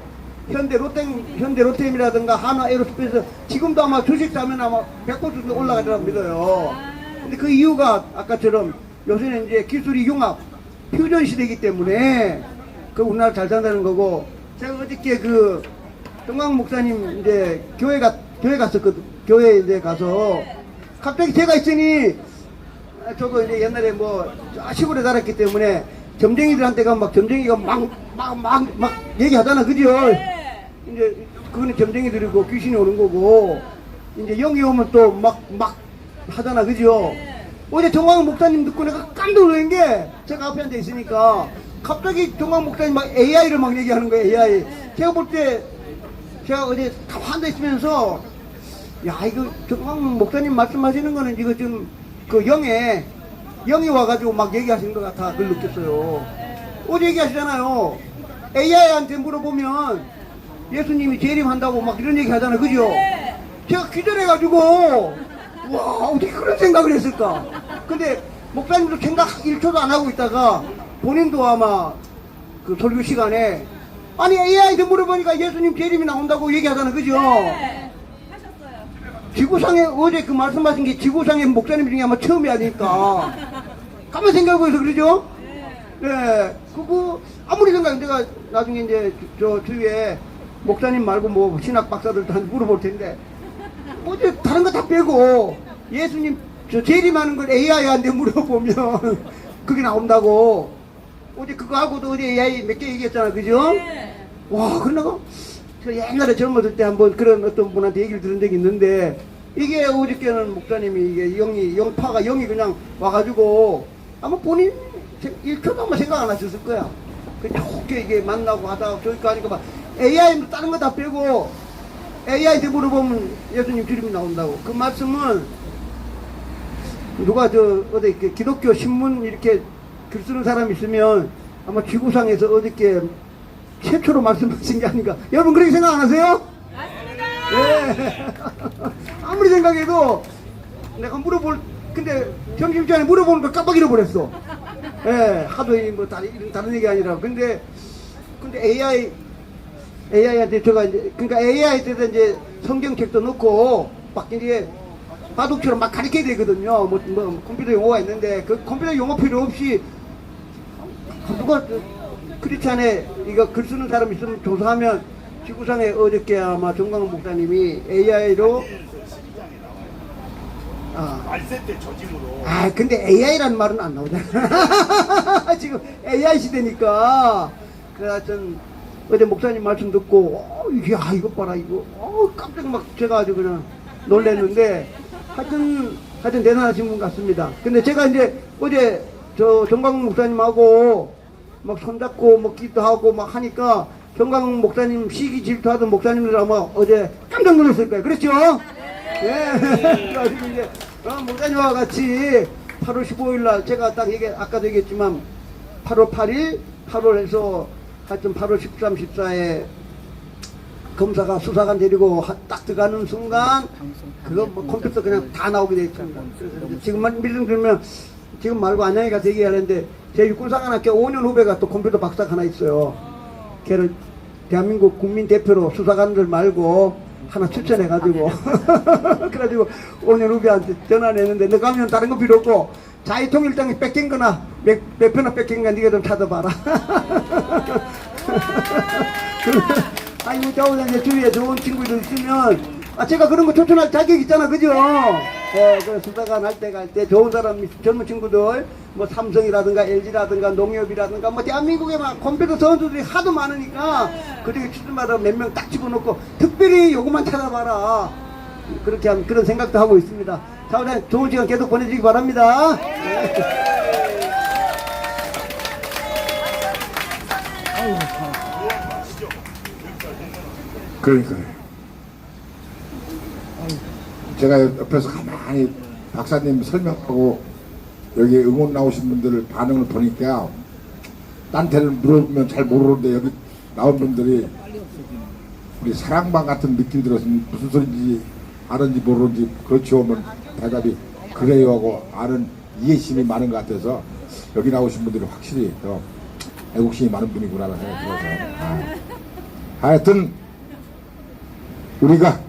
현대 롯데임이라든가 한화 에어로스페이스 지금도 아마 주식 사면 아마 100% 정도 올라갈 거라고 믿어요. 근데 그 이유가 아까처럼 요새는 이제 기술이 융합, 퓨전 시대이기 때문에 그 우리나라 잘 산다는 거고 제가 어저께 그 정광 목사님 이제 교회 갔었거든. 교회에 이제 가서 갑자기 제가 있으니 저도 이제 옛날에 뭐 시골에 살았기 때문에 점쟁이들한테 가면 막 점쟁이가 막 얘기하잖아. 그죠? 이제 그거는 점쟁이들이고 귀신이 오는 거고 이제 영이 오면 또 막 하잖아. 그죠? 어제 정광 목사님 듣고 내가 깜짝 놀란 게 제가 앞에 앉아 있으니까 갑자기 정광 목사님 막 AI를 막 얘기하는 거예요. AI. 제가 볼 때 제가 어제 가만히 앉아 있으면서 야 이거 정광 목사님 말씀하시는 거는 이거 좀 그 영이 와가지고 막 얘기하시는 것 같아. 그걸 느꼈어요. 어제 얘기하시잖아요. AI한테 물어보면 예수님이 재림한다고 막 이런 얘기 하잖아요. 그죠? 제가 기절해가지고 와 어떻게 그런 생각을 했을까. 근데 목사님도 생각 1초도 안 하고 있다가 본인도 아마 그 설교 시간에 아니 AI한테 물어보니까 예수님 재림이 나온다고 얘기하잖아요. 그죠? 지구상에 어제 그 말씀하신 게 지구상의 목사님 중에 아마 처음이 아닐까. 가만 생각해보세요. 그러죠? 네. 그거 아무리 생각해도 내가 나중에 이제 저 주위에 목사님 말고 뭐 신학 박사들도 한 물어볼 텐데 어제 다른 거 다 빼고 예수님 저 재림하는 걸 AI한테 물어보면 그게 나온다고. 어제 그거 하고도 어제 AI 몇 개 얘기했잖아, 그죠? 와, 그러나가 저 옛날에 젊었을 때 한번 그런 어떤 분한테 얘기를 들은 적이 있는데 이게 어저께는 목사님이 이게 영파가 그냥 와가지고 아마 본인 1초도 아마 생각 안 하셨을 거야. 그 좋게 이게 만나고 하다가 저기 가니까 막 AI 다른 거 다 빼고 AI한테 물어보면 예수님 주님이 나온다고. 그 말씀은 누가 저 어디 이렇게 기독교 신문 이렇게 글 쓰는 사람 있으면 아마 지구상에서 어저께 최초로 말씀하신 게 아닌가. 여러분 그렇게 생각 안 하세요? 맞습니다. 예. 아무리 생각해도 내가 근데 점심시간에 물어보는 걸 깜빡 잃어버렸어. 예. 하도 뭐 다른 얘기 아니라. 근데 AI한테 제가 이제, 그러니까 AI한테도 이제 성경책도 넣고 막 이제 바둑처럼 막 가르쳐야 되거든요. 뭐 컴퓨터 용어가 있는데 그 컴퓨터 용어 필요 없이 누가 크리스찬에 이거 글 쓰는 사람 있으면 조사하면 지구상에 어저께 아마 정광훈 목사님이 AI로 말세 때 조짐으로. 근데 AI라는 말은 안 나오잖아. 지금 AI 시대니까. 그래서 하여튼 어제 목사님 말씀 듣고 야 이거 봐라 이거 깜짝 막 제가 아주 그냥 놀랐는데 하여튼 대단하신 분 같습니다. 근데 제가 이제 어제 저 정광훈 목사님하고 막 손잡고 뭐 기도하고 막 하니까 정광훈 목사님 시기 질투하던 목사님들 아마 어제 깜짝 놀랐을 거예요. 그렇죠? 예. 그래가지고 이제 목사님과 같이 8월 15일 날 제가 딱 아까도 얘기했지만 8월 8일 8월에서 하여튼 8월 13, 14에 검사가 수사관 데리고 딱 들어가는 순간 그거 뭐 컴퓨터 그냥 다 나오게 돼 있습니다. 그래서 지금만 말씀드리면 지금 말고 안양에 가서 얘기하는데 제 육군사관학교 5년 후배가 또 컴퓨터 박사가 하나 있어요. 걔를 대한민국 국민 대표로 수사관들 말고 하나 추천해가지고 그래가지고 5년 후배한테 전화를 했는데 너 가면 다른 거 필요 없고 자유통일당이 뺏긴 거나 몇 표나 뺏긴 거 니가 좀 찾아봐라. 아니 저보다 이제 주위에 좋은 친구들 있으면 제가 그런 거 추천할 자격 있잖아, 그죠? 예, 그 수사관 할 때 갈 때 좋은 사람 젊은 친구들 뭐 삼성이라든가 LG라든가 농협이라든가 뭐 대한민국에 막 컴퓨터 선수들이 하도 많으니까 그중에 추천마다 몇 명 딱 집어넣고 특별히 요것만 찾아봐라. 그렇게 한 그런 생각도 하고 있습니다. 자, 오늘 좋은 시간 계속 보내주시기 바랍니다. 그러니까요. 제가 옆에서 가만히 박사님 설명하고 여기 응원 나오신 분들 반응을 보니까 딴 데는 물어보면 잘 모르는데 여기 나온 분들이 우리 사랑방 같은 느낌이 들어서 무슨 소리인지 아는지 모르는지 그렇지 오면 대답이 그래요 하고 아는 이해심이 많은 것 같아서 여기 나오신 분들이 확실히 더 애국심이 많은 분이구나 생각이 들어서 하여튼 우리가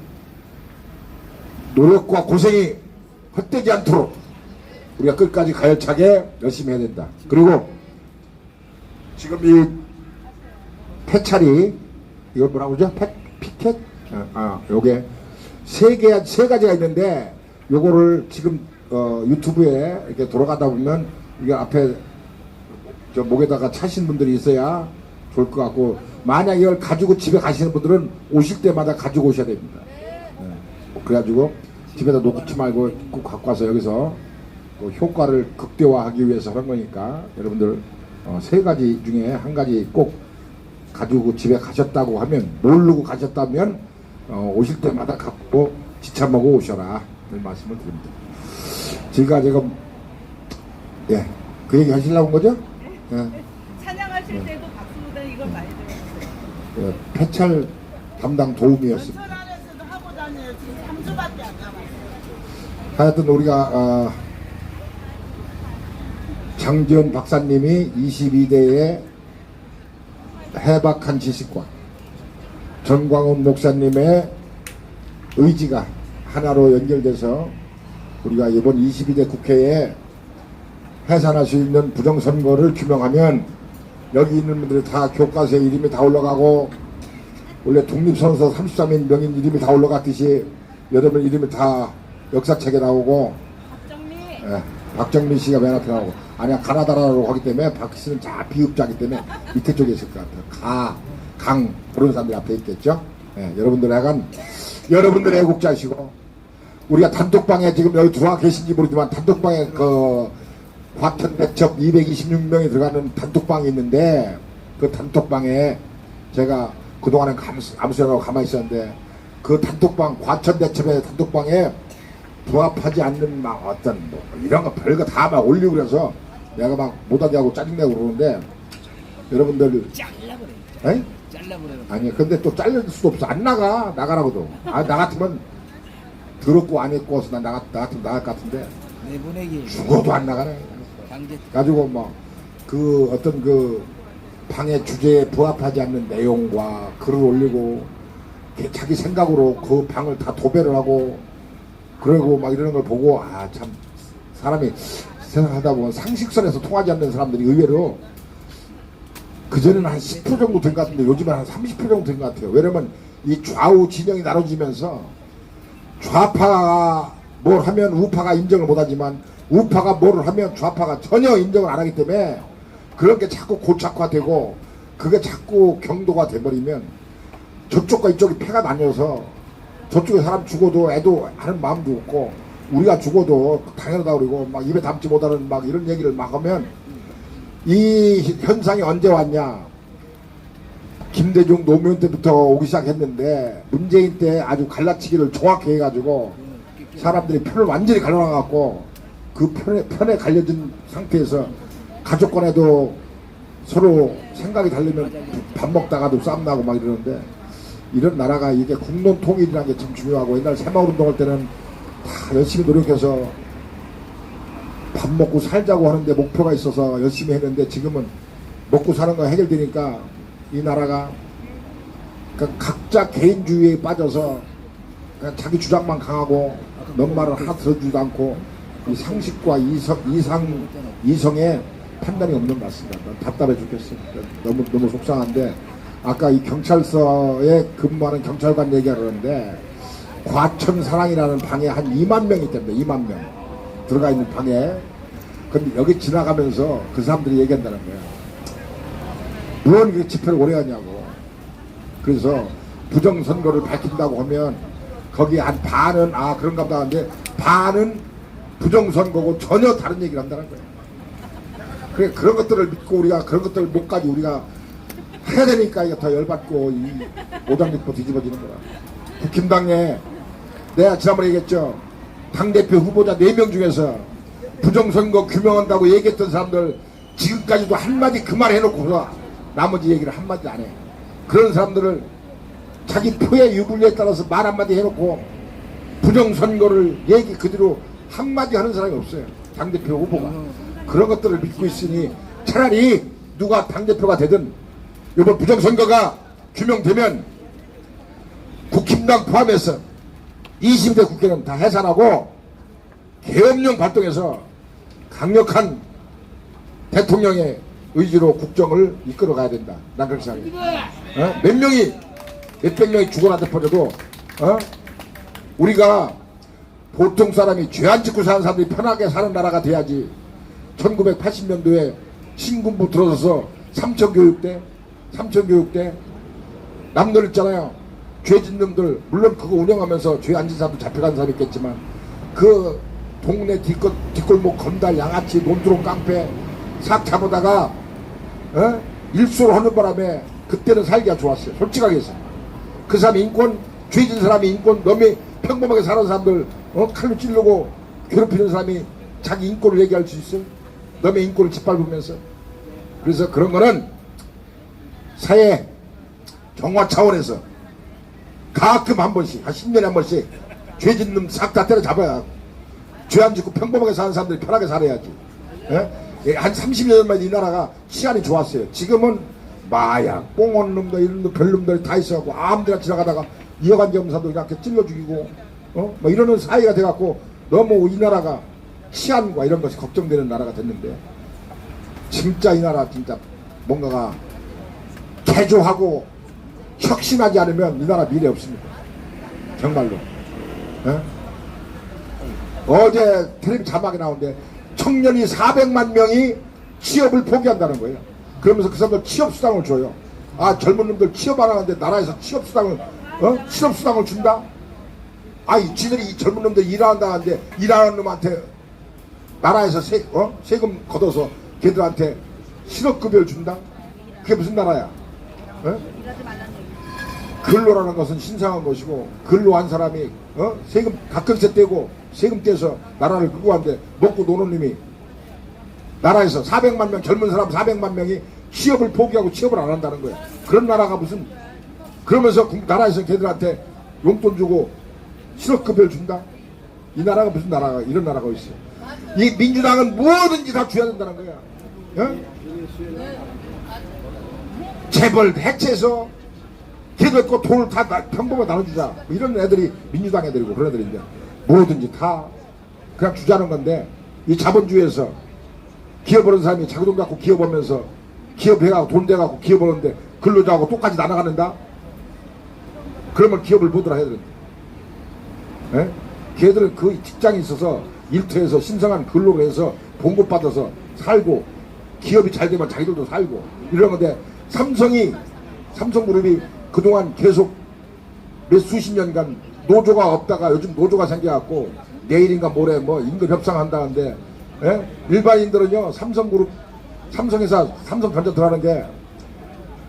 노력과 고생이 헛되지 않도록 우리가 끝까지 가열차게 열심히 해야 된다. 그리고 지금 이 패찰이 이걸 뭐라고 그러죠? 피켓? 요게 세 가지가 있는데 요거를 지금 유튜브에 이렇게 돌아가다 보면 이게 앞에 저 목에다가 차신 분들이 있어야 좋을 것 같고 만약 이걸 가지고 집에 가시는 분들은 오실 때마다 가지고 오셔야 됩니다. 그래가지고 집에다 놓지 말고 꼭 갖고 와서 여기서 또 효과를 극대화하기 위해서 하는 거니까 여러분들 세 가지 중에 한 가지 꼭 가지고 집에 가셨다고 하면 모르고 가셨다면 오실 때마다 갖고 지쳐 먹어 오셔라 이런 말씀을 드립니다. 제가 지금 그 얘기 하시려고 한 거죠? 찬양하실 때도 박수보다 이걸 많이 들었어요. 패찰 담당 도움이었습니다. 전철안에서도 하고 다녀요. 지금 3주밖에 안 남았어요. 하여튼 우리가 장지현 박사님이 22대의 해박한 지식과 전광훈 목사님의 의지가 하나로 연결돼서 우리가 이번 22대 국회에 해산할 수 있는 부정선거를 규명하면 여기 있는 분들이 다 교과서에 이름이 다 올라가고 원래 독립선서 33인 명인 이름이 다 올라갔듯이 여러분 이름이 다 역사책에 나오고 예, 박정민 씨가 맨 앞에 나오고, 아니야, 가나다라고 하기 때문에 박 씨는 비읍자기 때문에 밑에 쪽에 있을 것 같아요. 강, 그런 사람들이 앞에 있겠죠. 예, 여러분들 약간, 여러분들의 애국자시고, 우리가 단톡방에 지금 여기 들어와 계신지 모르지만, 단톡방에 과천 대첩 226명이 들어가는 단톡방이 있는데, 그 단톡방에 제가 그동안에 아무 생각하고 가만히 있었는데, 그 단톡방, 과천 대첩의 단톡방에 부합하지 않는 막 어떤 뭐 이런 거 별거 다 막 올리고 그래서 내가 막 못하게 하고 짜증내고 그러는데, 여러분들 잘라버려. 잘라버려. 아니 근데 또 잘릴 수도 없어. 안 나가라고도. 나 같으면 더럽고 안 입고 와서 나 같으면 나갈 것 같은데 내보내기. 죽어도 안 나가네. 강제. 가지고 뭐 그 어떤 그 방의 주제에 부합하지 않는 내용과 글을 올리고 자기 생각으로 그 방을 다 도배를 하고 그러고 막 이러는 걸 보고, 아 참 사람이 생각하다 보면 상식선에서 통하지 않는 사람들이 의외로 그전에는 한 10% 정도 된 것 같은데 요즘은 한 30% 정도 된 것 같아요. 왜냐면 이 좌우 진영이 나눠지면서 좌파가 뭘 하면 우파가 인정을 못하지만 우파가 뭐를 하면 좌파가 전혀 인정을 안 하기 때문에 그런 게 자꾸 고착화되고 그게 자꾸 경도가 돼버리면 저쪽과 이쪽이 패가 나뉘어서 저쪽에 사람 죽어도 애도 하는 마음도 없고 우리가 죽어도 당연하다고 그러고 막 입에 담지 못하는 막 이런 얘기를 막 하면 이 현상이 언제 왔냐. 김대중 노무현 때부터 오기 시작했는데 문재인 때 아주 갈라치기를 정확히 해가지고 사람들이 편을 완전히 갈라놔갖고 그 편에 갈려진 상태에서 가족 간에도 서로 생각이 다르면 밥 먹다가도 싸움 나고 막 이러는데, 이런 나라가 이게 국론 통일이라는 게 참 중요하고, 옛날 새마을운동할 때는 다 열심히 노력해서 밥 먹고 살자고 하는데 목표가 있어서 열심히 했는데, 지금은 먹고 사는 거 해결되니까 이 나라가 그러니까 각자 개인주의에 빠져서 그냥 자기 주장만 강하고 넌 말을 하나 들어주지도 않고 이 상식과 이성의 판단이 없는 것 같습니다. 답답해 죽겠어요. 너무 속상한데, 아까 이 경찰서에 근무하는 경찰관 얘기하는데 과천사랑이라는 방에 한 2만 명이 있답니다. 2만 명 들어가 있는 방에. 근데 여기 지나가면서 그 사람들이 얘기한다는 거야. 무언 그 집회를 오래 하냐고. 그래서 부정선거를 밝힌다고 하면 거기 한 반은 그런가 보다 하는데 반은 부정선거고 전혀 다른 얘기를 한다는 거야. 그래, 그런 것들을 믿고 우리가 그런 것들을 못까지 우리가 해야 되니까 이게 더 열받고 이 오장육부 뒤집어지는 거야. 국힘당에 내가 지난번에 얘기했죠. 당대표 후보자 4명 중에서 부정선거 규명한다고 얘기했던 사람들 지금까지도 한마디 그 말 해놓고서 나머지 얘기를 한마디 안 해. 그런 사람들을 자기 표의 유불리에 따라서 말 한마디 해놓고 부정선거를 얘기 그대로 한마디 하는 사람이 없어요. 당대표 후보가. 그런 것들을 믿고 있으니 차라리 누가 당대표가 되든 이번 부정선거가 규명되면 국힘당 포함해서 20대 국회는 다 해산하고 계엄령 발동해서 강력한 대통령의 의지로 국정을 이끌어 가야 된다. 난 그렇게 생각해. 몇백 명이 죽어나다 퍼져도 우리가 보통 사람이 죄 안 짓고 사는 사람들이 편하게 사는 나라가 돼야지. 1980년도에 신군부 들어서서 삼천교육대 남들 있잖아요. 죄 짓는 놈들, 물론 그거 운영하면서 죄 안 짓는 사람도 잡혀간 사람이 있겠지만 그 동네 뒷골목 건달 양아치 논두렁 깡패 싹 잡아다가 일소를 하는 바람에 그때는 살기가 좋았어요. 솔직하게 해서 그 사람이 인권, 죄 짓는 사람이 인권, 놈이 평범하게 사는 사람들 칼로 찌르고 괴롭히는 사람이 자기 인권을 얘기할 수 있어요? 놈의 인권을 짓밟으면서. 그래서 그런 거는 사회 정화 차원에서 가끔 한 번씩, 한 10년에 한 번씩 죄 짓는 놈 싹 다 때려잡아야 죄 안 짓고 평범하게 사는 사람들이 편하게 살아야지. 한 30년 만에 이 나라가 치안이 좋았어요. 지금은 마약, 꽁온 놈들, 이런 놈들, 별놈들이 다 있어갖고 아무데나 지나가다가 이어간 점사도 이렇게 찔러 죽이고 뭐 이러는 사회가 돼갖고 너무 이 나라가 치안과 이런 것이 걱정되는 나라가 됐는데, 진짜 이 나라 진짜 뭔가가 개조하고 혁신하지 않으면 이 나라 미래 없습니다. 정말로. 어제 텔레비 자막에 나오는데 청년이 400만 명이 취업을 포기한다는 거예요. 그러면서 그 사람들 취업수당을 줘요. 아, 젊은 놈들 취업 안 하는데 나라에서 취업수당을 준다? 아이, 지들이 이 젊은 놈들 일한다는데 일하는 놈한테 나라에서 세금 걷어서 걔들한테 실업급여를 준다? 그게 무슨 나라야? 근로라는 것은 신성한 것이고, 근로한 사람이 세금 가끔씩 떼고 세금 떼서 나라를 끌고 가는데, 먹고 노는 놈이 나라에서 400만 명, 젊은 사람 400만 명이 취업을 포기하고 취업을 안 한다는 거야. 그런 나라가 무슨, 그러면서 나라에서 걔들한테 용돈 주고 실업급여를 준다? 이 나라가 무슨 나라가, 이런 나라가 있어. 이 민주당은 뭐든지 다 줘야 된다는 거야. 재벌 해체해서 걔들 거 돈을 다 평범하게 나눠주자. 뭐 이런 애들이 민주당 애들이고 그런 애들인데, 뭐든지 다 그냥 주자는 건데, 이 자본주의에서 기업 버는 사람이 자기 돈 갖고 기업 벌면서 기업 해가고 돈 대갖고 기업 버는데 근로자하고 똑같이 나눠가는다? 그러면 기업을 보더라 해야 되는데. 예? 걔들은 그 직장이 있어서 일터에서 신성한 근로를 해서 봉급받아서 살고, 기업이 잘 되면 자기들도 살고 이런 건데, 삼성그룹이 그동안 계속 몇 수십 년간 노조가 없다가 요즘 노조가 생겨갖고 내일인가 모레 뭐 임금 협상한다는데, 예? 일반인들은요, 삼성회사, 삼성전자 들어가는 게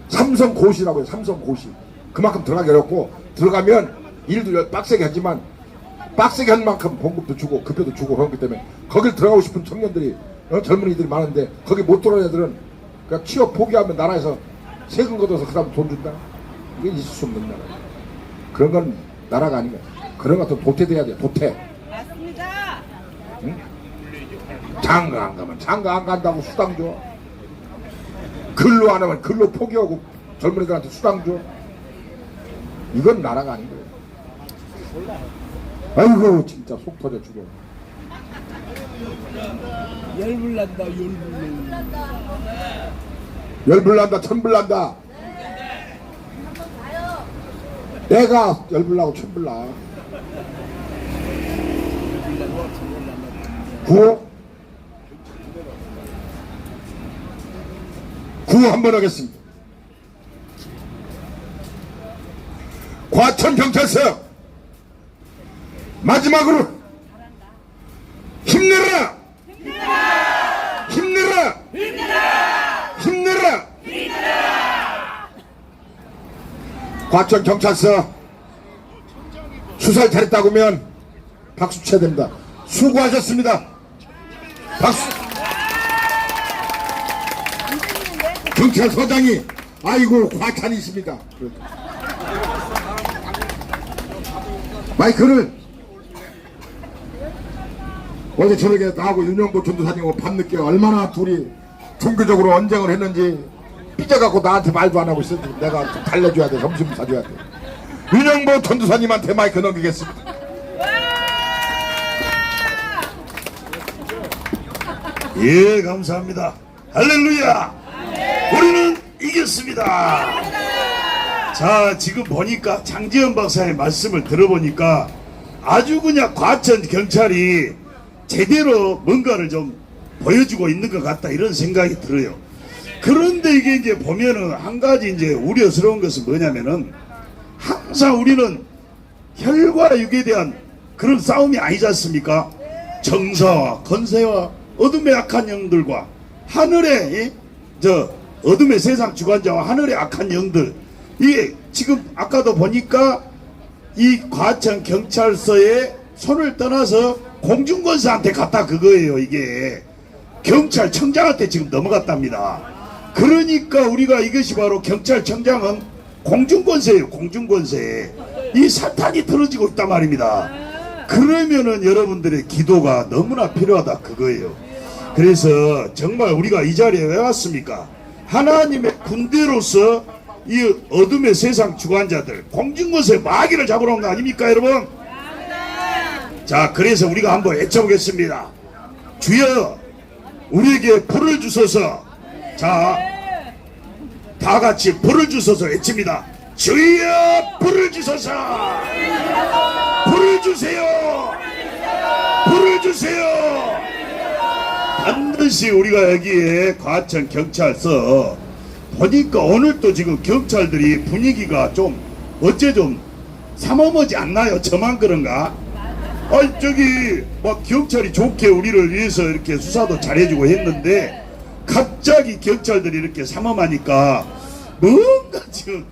삼성고시라고 해요. 삼성고시. 그만큼 들어가기 어렵고, 들어가면 일도 빡세게 하지만 빡세게 한 만큼 봉급도 주고 급여도 주고 그렇기 때문에 거길 들어가고 싶은 청년들이, 젊은이들이 많은데, 거기 못 들어가는 애들은 그냥 취업 포기하면 나라에서 세금 걷어서 그 다음 돈 준다? 이게 있을 수 없는 나라. 그런 건 나라가 아니면 그런 것 같은 도태돼야 돼. 도태. 맞습니다. 응? 장가 안 가면 장가 안 간다고 수당 줘. 근로 안 하면 근로 포기하고 젊은이들한테 수당 줘. 이건 나라가 아닌 거예요. 아이고 진짜 속 터져 죽어. 열불난다. 열불난다, 천불난다. 내가 열불나고 천불나. 구호 한번 하겠습니다. 과천경찰서 마지막으로 힘내라! 힘내라! 힘내라! 과천경찰서 수사를 잘했다고 하면 박수 쳐야 됩니다. 수고하셨습니다. 박수. 경찰서장이 아이고 과찬이 있습니다. 마이크를 어제 저녁에 나하고 윤영보 전도사님하고 밤늦게 얼마나 둘이 종교적으로 언쟁을 했는지 삐져갖고 나한테 말도 안 하고 있어. 내가 좀 달래줘야 돼. 점심 사줘야 돼. 윤영보 전도사님한테 마이크 넘기겠습니다. 예, 감사합니다. 할렐루야. 우리는 이겼습니다. 자, 지금 보니까 장지현 박사의 말씀을 들어보니까 아주 그냥 과천 경찰이 제대로 뭔가를 좀 보여주고 있는 것 같다, 이런 생각이 들어요. 그런데 이게 이제 보면은 한 가지 이제 우려스러운 것은 뭐냐면은, 항상 우리는 혈과 육에 대한 그런 싸움이 아니지 않습니까? 정사와 건세와 어둠의 악한 영들과 하늘의 어둠의 세상 주관자와 하늘의 악한 영들, 이게 지금 아까도 보니까 이 과천 경찰서에 손을 떠나서 공중권사한테 갔다, 그거예요. 이게 경찰청장한테 지금 넘어갔답니다. 그러니까 우리가 이것이 바로 경찰청장은 공중권세예요. 공중권세. 이 사탄이 틀어지고 있단 말입니다. 그러면은 여러분들의 기도가 너무나 필요하다, 그거예요. 그래서 정말 우리가 이 자리에 왜 왔습니까? 하나님의 군대로서 이 어둠의 세상 주관자들, 공중권세 마귀를 잡으러 온 거 아닙니까, 여러분? 자, 그래서 우리가 한번 외쳐보겠습니다. 주여, 우리에게 불을 주소서. 자, 다 같이 불을 주소서 외칩니다. 주여, 불을 주소서. 불을 주세요. 불을 주세요. 반드시 우리가 여기에 과천 경찰서 보니까 오늘 또 지금 경찰들이 분위기가 좀 어째 좀 삼엄하지 않나요? 저만 그런가? 아니 저기 막 경찰이 좋게 우리를 위해서 이렇게 수사도 잘해주고 했는데 갑자기 경찰들이 이렇게 삼엄하니까 뭔가 지금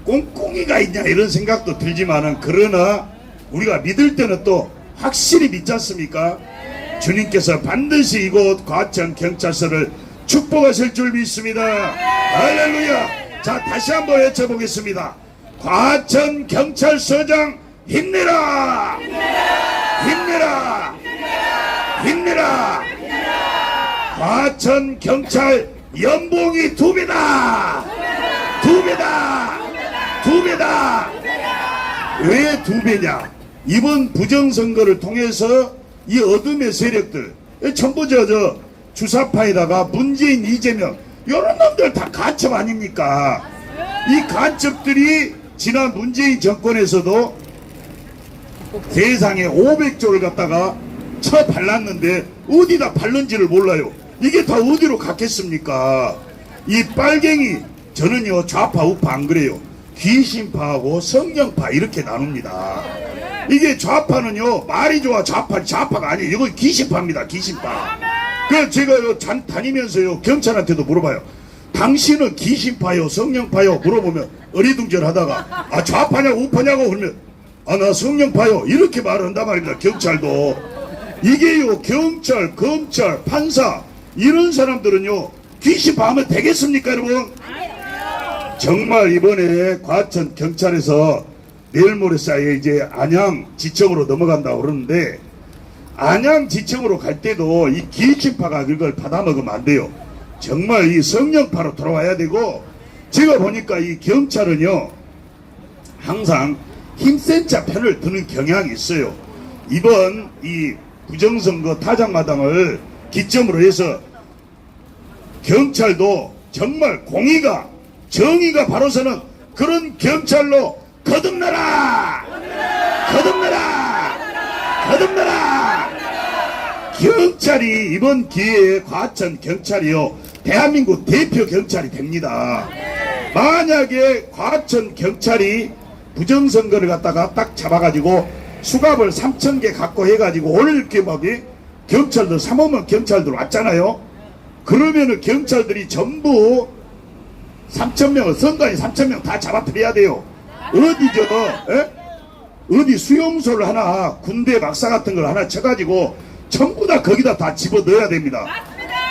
꽁꽁이가 있냐 이런 생각도 들지만은 그러나 우리가 믿을 때는 또 확실히 믿지 않습니까? 주님께서 반드시 이곳 과천 경찰서를 축복하실 줄 믿습니다. 할렐루야. 자 다시 한번 외쳐보겠습니다. 과천 경찰서장 힘내라. 힘내라. 힘내라. 과천 경찰 연봉이 2배다. 2배다. 2배다. 왜 2배냐? 이번 부정선거를 통해서 이 어둠의 세력들 전부 저 주사파에다가 문재인, 이재명 이런 놈들 다 간첩 아닙니까? 이 간첩들이 지난 문재인 정권에서도 세상에 500조를 갖다가 쳐 발랐는데 어디다 발른지를 몰라요. 이게 다 어디로 갔겠습니까? 이 빨갱이 저는요 좌파 우파 안 그래요. 귀신파하고 성령파 이렇게 나눕니다. 이게 좌파는요 말이 좋아 좌파가 아니에요. 이건 귀신파입니다. 귀신파. 그래서 제가 다니면서요 경찰한테도 물어봐요. 당신은 귀신파요 성령파요 물어보면 어리둥절하다가 아 좌파냐고 우파냐고 그러면 아 나 성령파요 이렇게 말을 한단 말입니다. 경찰도 이게요 경찰 검찰 판사 이런 사람들은요 귀신파 하면 되겠습니까 여러분? 정말 이번에 과천 경찰에서 내일 모레 사이에 이제 안양 지청으로 넘어간다고 그러는데 안양 지청으로 갈 때도 이 귀신파가 그걸 받아먹으면 안 돼요. 정말 이 성령파로 돌아와야 되고 제가 보니까 이 경찰은요 항상 힘센 자 편을 드는 경향이 있어요. 이번 이 부정선거 타작마당을 기점으로 해서 경찰도 정말 공의가 정의가 바로 서는 그런 경찰로 거듭나라! 거듭나라! 거듭나라! 경찰이 이번 기회에 과천 경찰이요 대한민국 대표 경찰이 됩니다. 만약에 과천 경찰이 부정선거를 갖다가 딱 잡아가지고 수갑을 3,000개 갖고 해가지고 오늘 이렇게 막 경찰들 삼엄한 경찰들 왔잖아요. 그러면은 경찰들이 전부 3,000명을 선관위 3,000명 다 잡아들여야 돼요. 어디죠? 어디 수용소를 하나 군대 박사 같은 걸 하나 쳐가지고 전부 다 거기다 다 집어넣어야 됩니다.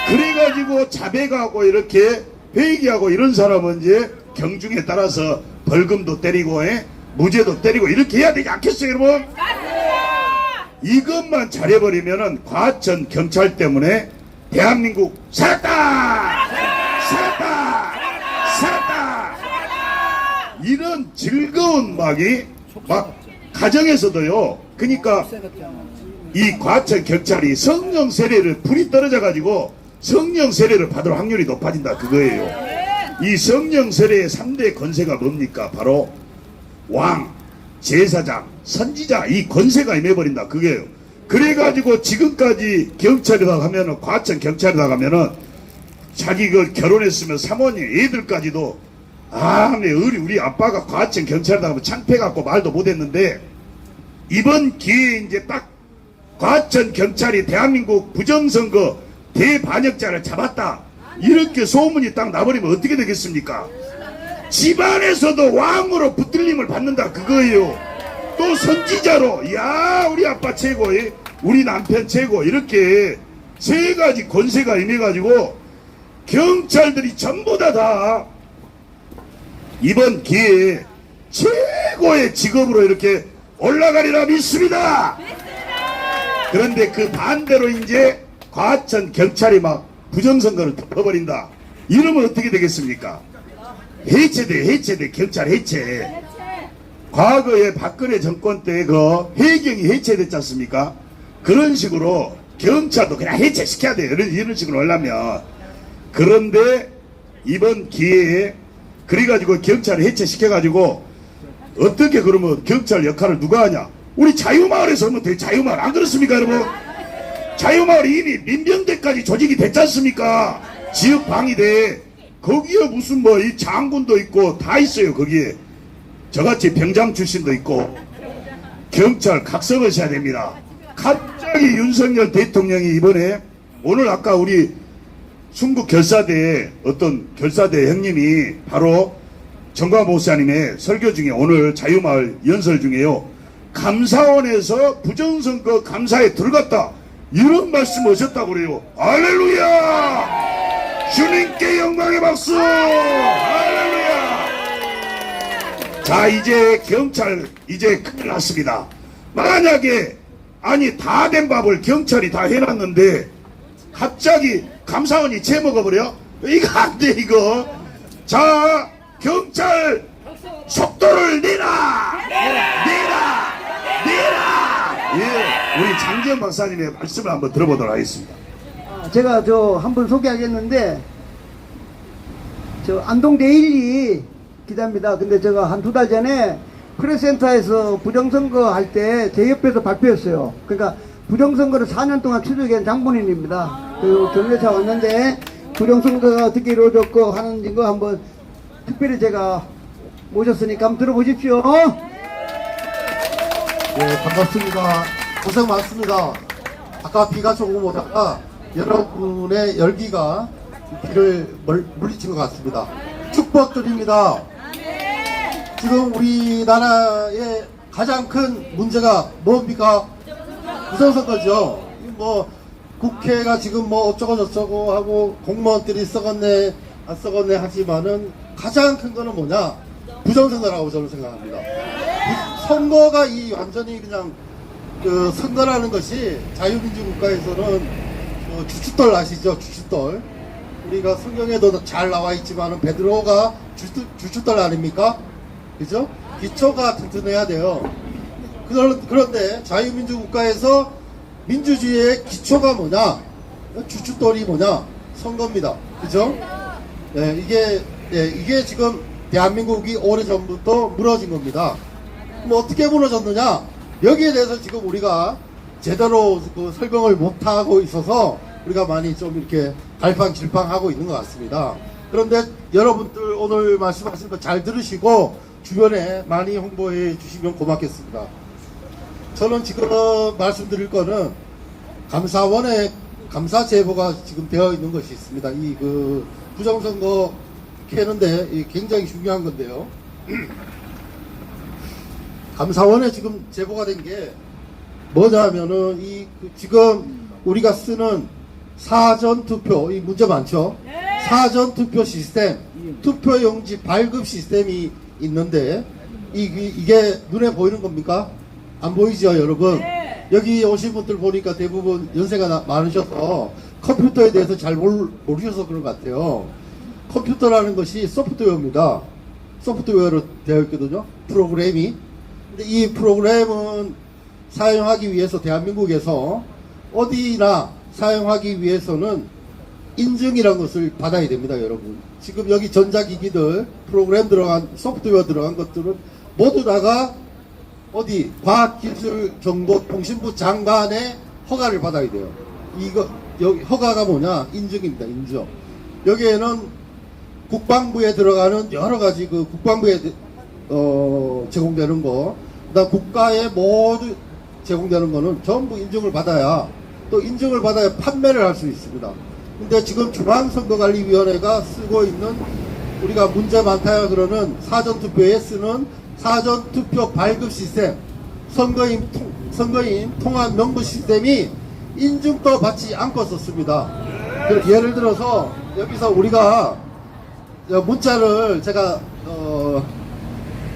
그래가지고 자백하고 이렇게 회기하고 이런 사람은 이제 경중에 따라서 벌금도 때리고 무죄도 때리고 이렇게 해야 되지 않겠어요 여러분? 이것만 잘해버리면은 과천 경찰 때문에 대한민국 살았다! 살았다! 살았다! 이런 즐거운 막 가정에서도요. 그러니까 이 과천 경찰이 성령 세례를 불이 떨어져 가지고 성령 세례를 받을 확률이 높아진다 그거예요. 이 성령 세례의 3대 권세가 뭡니까? 바로 왕, 제사장, 선지자 이 권세가 임해버린다 그게요. 그래가지고 지금까지 경찰이다 하면은 과천 경찰이다 하면은 자기 그 결혼했으면 사모님 애들까지도 내 우리 아빠가 과천 경찰이다 하면 창피해갖고 말도 못했는데 이번 기회에 이제 딱 과천 경찰이 대한민국 부정선거 대반역자를 잡았다 이렇게 소문이 딱 나버리면 어떻게 되겠습니까? 집안에서도 왕으로 붙들림을 받는다 그거예요. 또 선지자로 야 우리 아빠 최고 우리 남편 최고 이렇게 세 가지 권세가 임해가지고 경찰들이 전부 다 이번 기회에 최고의 직업으로 이렇게 올라가리라 믿습니다. 그런데 그 반대로 이제 과천 경찰이 막 부정선거를 덮어버린다 이러면 어떻게 되겠습니까? 해체돼 경찰 해체. 과거에 박근혜 정권 때 그 해경이 해체됐지 않습니까? 그런 식으로 경찰도 그냥 해체시켜야 돼요. 이런 식으로 하려면. 그런데 이번 기회에 그래가지고 경찰을 해체시켜가지고 어떻게 그러면 경찰 역할을 누가 하냐? 우리 자유마을에서 하면 돼. 자유마을 안 그렇습니까 여러분? 자유마을이 이미 민병대까지 조직이 됐지 않습니까? 지역방위대. 거기에 무슨 뭐 이 장군도 있고 다 있어요. 거기에 저같이 병장 출신도 있고 경찰 각성을 해야 됩니다. 갑자기 윤석열 대통령이 이번에 오늘 아까 우리 순국 결사대에 어떤 결사대 형님이 바로 정광 목사님의 설교 중에 오늘 자유마을 연설 중에요. 감사원에서 부정선거 감사에 들어갔다. 이런 말씀 하셨다고 그래요. 할렐루야! 주님께 영광의 박수! 할렐루야! 자, 이제 경찰 이제 큰일 났습니다. 만약에 아니 다 된 밥을 경찰이 다 해놨는데 갑자기 감사원이 채먹어버려? 이거 안 돼 이거. 자, 경찰 속도를 내라! 내라! 예, 우리 장지현 박사님의 말씀을 한번 들어보도록 하겠습니다. 제가 한 분 소개하겠는데, 안동 데일리 기자입니다. 근데 제가 한 2달 전에 프레스센터에서 부정선거 할 때 제 옆에서 발표했어요. 그러니까 부정선거를 4년 동안 추적한 장본인입니다. 그 경례차 왔는데 부정선거가 어떻게 이루어졌고 하는 거 한번 특별히 제가 모셨으니까 한번 들어보십시오. 네, 반갑습니다. 고생 많습니다. 아까 비가 조금 오다가 여러분의 열기가 비를 물리친 것 같습니다. 축복드립니다. 지금 우리나라의 가장 큰 문제가 뭡니까? 부정선거죠. 뭐 국회가 지금 뭐 어쩌고 저쩌고 하고 공무원들이 썩었네 안 썩었네 하지만은 가장 큰 거는 뭐냐? 부정선거라고 저는 생각합니다. 선거가 이 완전히 그냥 그 선거라는 것이 자유민주국가에서는 주춧돌 아시죠? 주춧돌. 우리가 성경에도 잘 나와 있지만은 베드로가 주춧돌 아닙니까? 그죠? 기초가 튼튼해야 돼요. 그런데 자유민주국가에서 민주주의의 기초가 뭐냐? 주춧돌이 뭐냐? 선거입니다. 그죠? 네, 이게 지금 대한민국이 오래전부터 무너진 겁니다. 뭐 어떻게 무너졌느냐? 여기에 대해서 지금 우리가 제대로 그 설명을 못하고 있어서 우리가 많이 좀 이렇게 갈팡질팡하고 있는 것 같습니다. 그런데 여러분들 오늘 말씀하신 거 잘 들으시고 주변에 많이 홍보해 주시면 고맙겠습니다. 저는 지금 말씀드릴 거는 감사원의 감사 제보가 지금 되어 있는 것이 있습니다. 이 그 부정선거 캐는데 굉장히 중요한 건데요. 감사원에 지금 제보가 된 게 뭐냐면은 지금 우리가 쓰는 사전투표, 이 문제 많죠? 사전투표 시스템, 투표용지 발급 시스템이 있는데 이게 눈에 보이는 겁니까? 안 보이죠, 여러분? 여기 오신 분들 보니까 대부분 연세가 많으셔서 컴퓨터에 대해서 잘 모르셔서 그런 것 같아요. 컴퓨터라는 것이 소프트웨어입니다. 소프트웨어로 되어 있거든요. 프로그램이. 근데 이 프로그램은 사용하기 위해서 대한민국에서 어디나 사용하기 위해서는 인증이라는 것을 받아야 됩니다, 여러분. 지금 여기 전자기기들, 프로그램 들어간, 소프트웨어 들어간 것들은 모두 다가 어디 과학기술정보통신부 장관의 허가를 받아야 돼요. 여기 허가가 뭐냐? 인증입니다. 인증. 여기에는 국방부에 들어가는 여러 가지 그 국방부에 제공되는 거, 그다음 국가에 모두 제공되는 거는 전부 인증을 받아야, 또 인증을 받아야 판매를 할 수 있습니다. 근데 지금 중앙선거관리위원회가 쓰고 있는, 우리가 문제 많다 그러는 사전투표에 쓰는 사전투표 발급 시스템, 선거인 통합 명부 시스템이 인증도 받지 않고 썼습니다. 예를 들어서 여기서 우리가 문자를 제가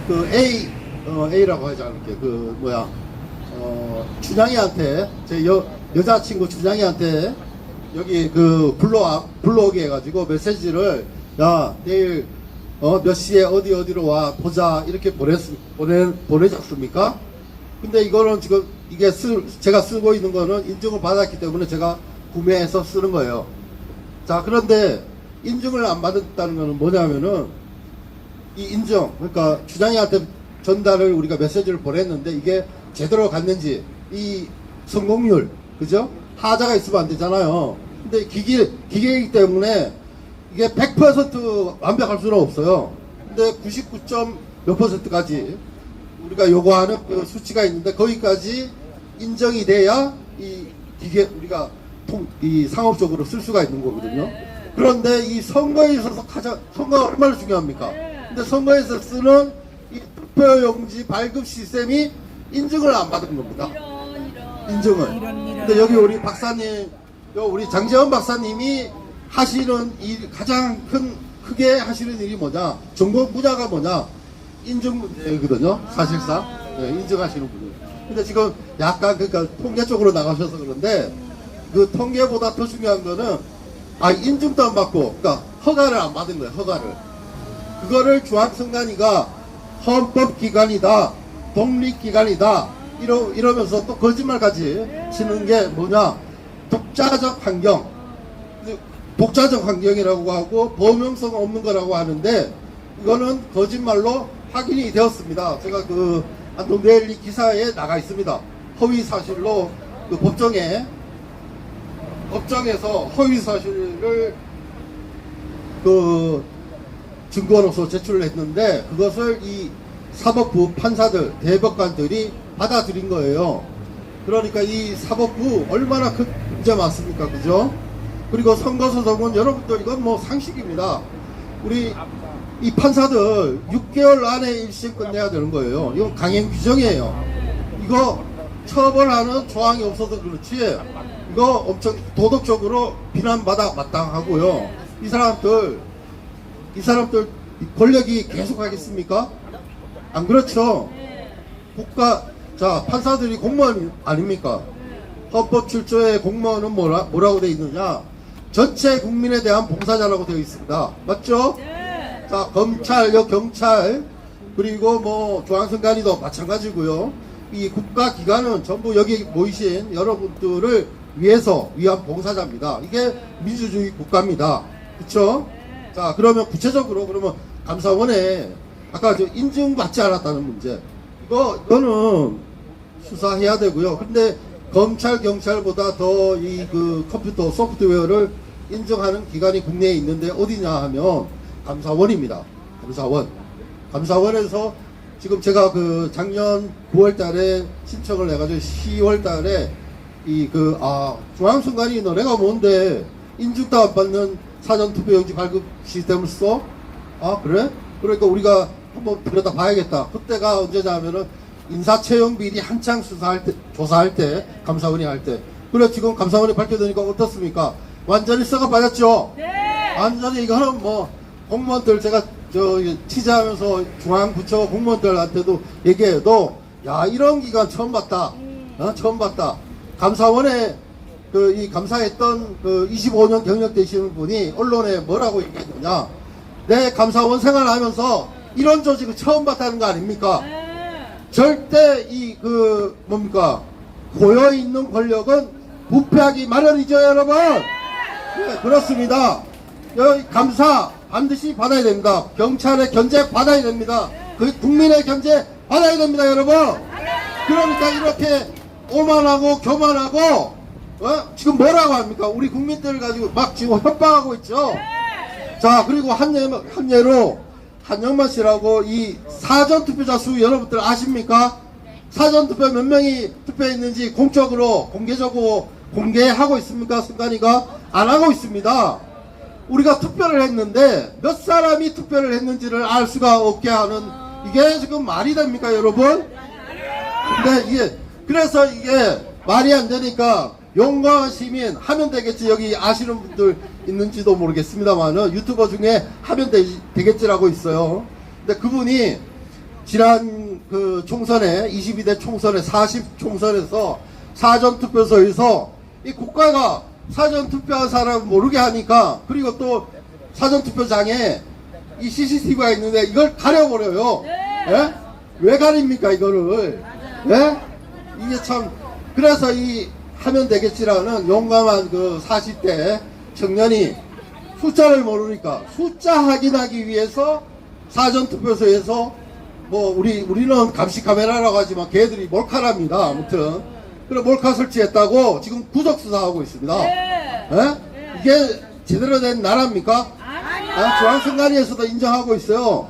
그 A라고 하지 않을게. 그 뭐야, 춘향이한테, 제 여자친구 춘향이한테 여기 그 블로그 해가지고 메시지를, 야, 내일 몇 시에 어디로 와 보자, 이렇게 보내졌습니까? 근데 이거는 지금 이게 제가 쓰고 있는 거는 인증을 받았기 때문에 제가 구매해서 쓰는 거예요. 자, 그런데 인증을 안 받았다는 거는 뭐냐면은, 이 인증, 그러니까 주장이한테 전달을 우리가 메시지를 보냈는데 이게 제대로 갔는지, 이 성공률, 그죠? 하자가 있으면 안 되잖아요. 근데 기계이기 때문에 이게 100% 완벽할 수는 없어요. 근데 99점 몇 %까지 우리가 요구하는 그 수치가 있는데 거기까지 인정이 돼야 이 기계 우리가 이 상업적으로 쓸 수가 있는 거거든요. 그런데 이 선거에 있어서 선거가 얼마나 중요합니까? 근데 선거에서 쓰는 이 투표용지 발급 시스템이 인증을 안 받은 겁니다. 인증을. 근데 여기 우리 박사님, 우리 장재원 박사님이 하시는 일, 가장 크게 하시는 일이 뭐냐? 정보 분야가 뭐냐? 인증 문제거든요. 사실상. 네, 인증하시는 분이. 근데 지금 약간 그러니까 통계 쪽으로 나가셔서 그런데 그 통계보다 더 중요한 거는 인증도 안 받고, 그러니까 허가를 안 받은 거예요. 허가를. 그거를 중앙선관위가 헌법기관이다, 독립기관이다 이러면서 또 거짓말까지 치는 게 뭐냐? 독자적 환경. 독자적 환경이라고 하고 범용성 없는 거라고 하는데 이거는 거짓말로 확인이 되었습니다. 제가 그 안동데일리 기사에 나가 있습니다. 허위 사실로 그 법정에서 허위 사실을 그 증거로서 제출을 했는데 그것을 이 사법부 판사들, 대법관들이 받아들인 거예요. 그러니까 이 사법부 얼마나 큰 문제 많습니까? 그죠? 그리고 선거소송은 여러분들 이건 뭐 상식입니다. 우리 이 판사들 6개월 안에 1심 끝내야 되는 거예요. 이건 강행 규정이에요. 이거 처벌하는 조항이 없어서 그렇지 이거 엄청 도덕적으로 비난받아 마땅하고요. 이 사람들 권력이 계속 하겠습니까? 안 그렇죠? 판사들이 공무원 아닙니까? 헌법 7조의 공무원은 뭐라고 되어 있느냐? 전체 국민에 대한 봉사자라고 되어 있습니다. 맞죠? 자, 검찰, 경찰, 그리고 뭐 중앙선관위도 마찬가지고요. 이 국가기관은 전부 여기 모이신 여러분들을 위한 봉사자입니다. 이게 민주주의 국가입니다. 그쵸? 자, 그러면 구체적으로 감사원에 아까 저 인증받지 않았다는 문제. 이거는 수사해야 되고요. 근데 검찰, 경찰보다 더 이 그 컴퓨터 소프트웨어를 인정하는 기관이 국내에 있는데 어디냐 하면 감사원입니다. 감사원에서 지금 제가 그 작년 9월 달에 신청을 해가지고 10월 달에 중앙선관위 너네가 뭔데 인증도 안 받는 사전투표용지 발급 시스템을 써? 그래? 그러니까 우리가 한번 들여다 봐야겠다. 그때가 언제냐 하면은 인사채용비리 한창 조사할 때, 감사원이 할 때. 그래, 지금 감사원이 발표되니까 어떻습니까? 완전히 썩어 빠졌죠? 네! 완전히 이거는 뭐, 공무원들, 제가 취재하면서 중앙부처 공무원들한테도 얘기해도, 야, 이런 기관 처음 봤다. 처음 봤다. 감사원에, 이 감사했던 25년 경력 되시는 분이 언론에 뭐라고 얘기했느냐. 내 감사원 생활하면서 이런 조직을 처음 봤다는 거 아닙니까? 절대 고여있는 권력은 부패하기 마련이죠, 여러분? 네, 그렇습니다. 여기 감사 반드시 받아야 됩니다. 경찰의 견제 받아야 됩니다. 국민의 견제 받아야 됩니다, 여러분. 그러니까 이렇게 오만하고 교만하고, 지금 뭐라고 합니까? 우리 국민들 가지고 막 지금 협박하고 있죠? 자, 그리고 한 예로, 한영만 씨라고 이 사전투표자 수 여러분들 아십니까? 사전투표 몇 명이 투표했는지 공적으로 공개적으로 공개하고 있습니까? 선관위가 안 하고 있습니다. 우리가 투표를 했는데 몇 사람이 투표를 했는지를 알 수가 없게 하는 이게 지금 말이 됩니까, 여러분? 근데 그래서 이게 말이 안 되니까 용광 시민 하면 되겠지. 여기 아시는 분들 있는지도 모르겠습니다만은 유튜버 중에 하면 되겠지라고 있어요. 근데 그분이 지난 그 총선에 22대 총선에 40 총선에서 사전투표소에서 이 국가가 사전투표한 사람 모르게 하니까 그리고 또 사전투표장에 이 CCTV가 있는데 이걸 가려버려요. 예? 왜 가립니까 이거를? 예? 이게 참 그래서 이 하면 되겠지라는 용감한 그 40대 청년이 숫자를 모르니까 숫자 확인하기 위해서 사전투표소에서 뭐 우리는 감시 카메라라고 하지만 걔들이 몰카랍니다. 아무튼 그래 몰카 설치했다고 지금 구속 수사하고 있습니다. 네. 예? 이게 제대로 된 나라입니까? 아니요. 중앙선관위에서도 인정하고 있어요.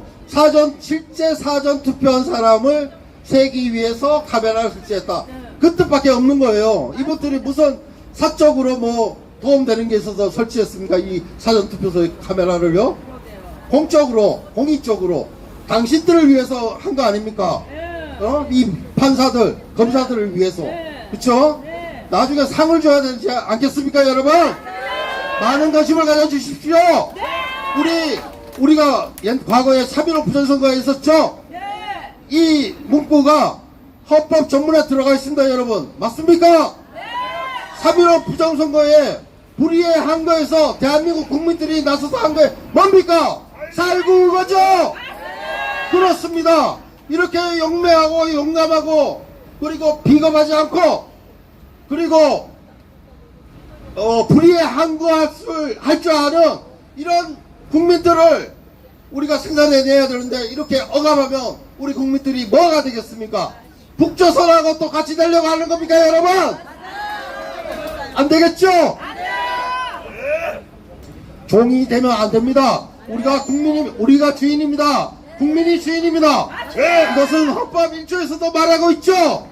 실제 사전 투표한 사람을 세기 위해서 카메라를 설치했다. 그 뜻밖에 없는 거예요. 이분들이 무슨 사적으로 뭐 도움되는 게 있어서 설치했습니까? 이 사전 투표소의 카메라를요? 공적으로, 공익적으로 당신들을 위해서 한 거 아닙니까? 이 판사들, 검사들을 위해서. 그쵸? 나중에 상을 줘야 되지 않겠습니까, 여러분? 많은 관심을 가져주십시오. 우리가 과거에 3.15 부정선거에 있었죠? 이 문구가 헌법 전문에 들어가 있습니다, 여러분. 맞습니까? 3.15 부정선거에 불이한 거에서 대한민국 국민들이 나서서 한 거에 뭡니까? 4.19 거죠? 그렇습니다. 이렇게 용맹하고 용감하고 그리고 비겁하지 않고 그리고 불의의 항거할 줄 아는 이런 국민들을 우리가 생산해내야 되는데 이렇게 억압하면 우리 국민들이 뭐가 되겠습니까? 북조선하고 또 같이 되려고 하는 겁니까, 여러분? 안 되겠죠? 종이 되면 안 됩니다. 우리가 주인입니다. 국민이 주인입니다. 이것은 헌법 1조에서도 말하고 있죠.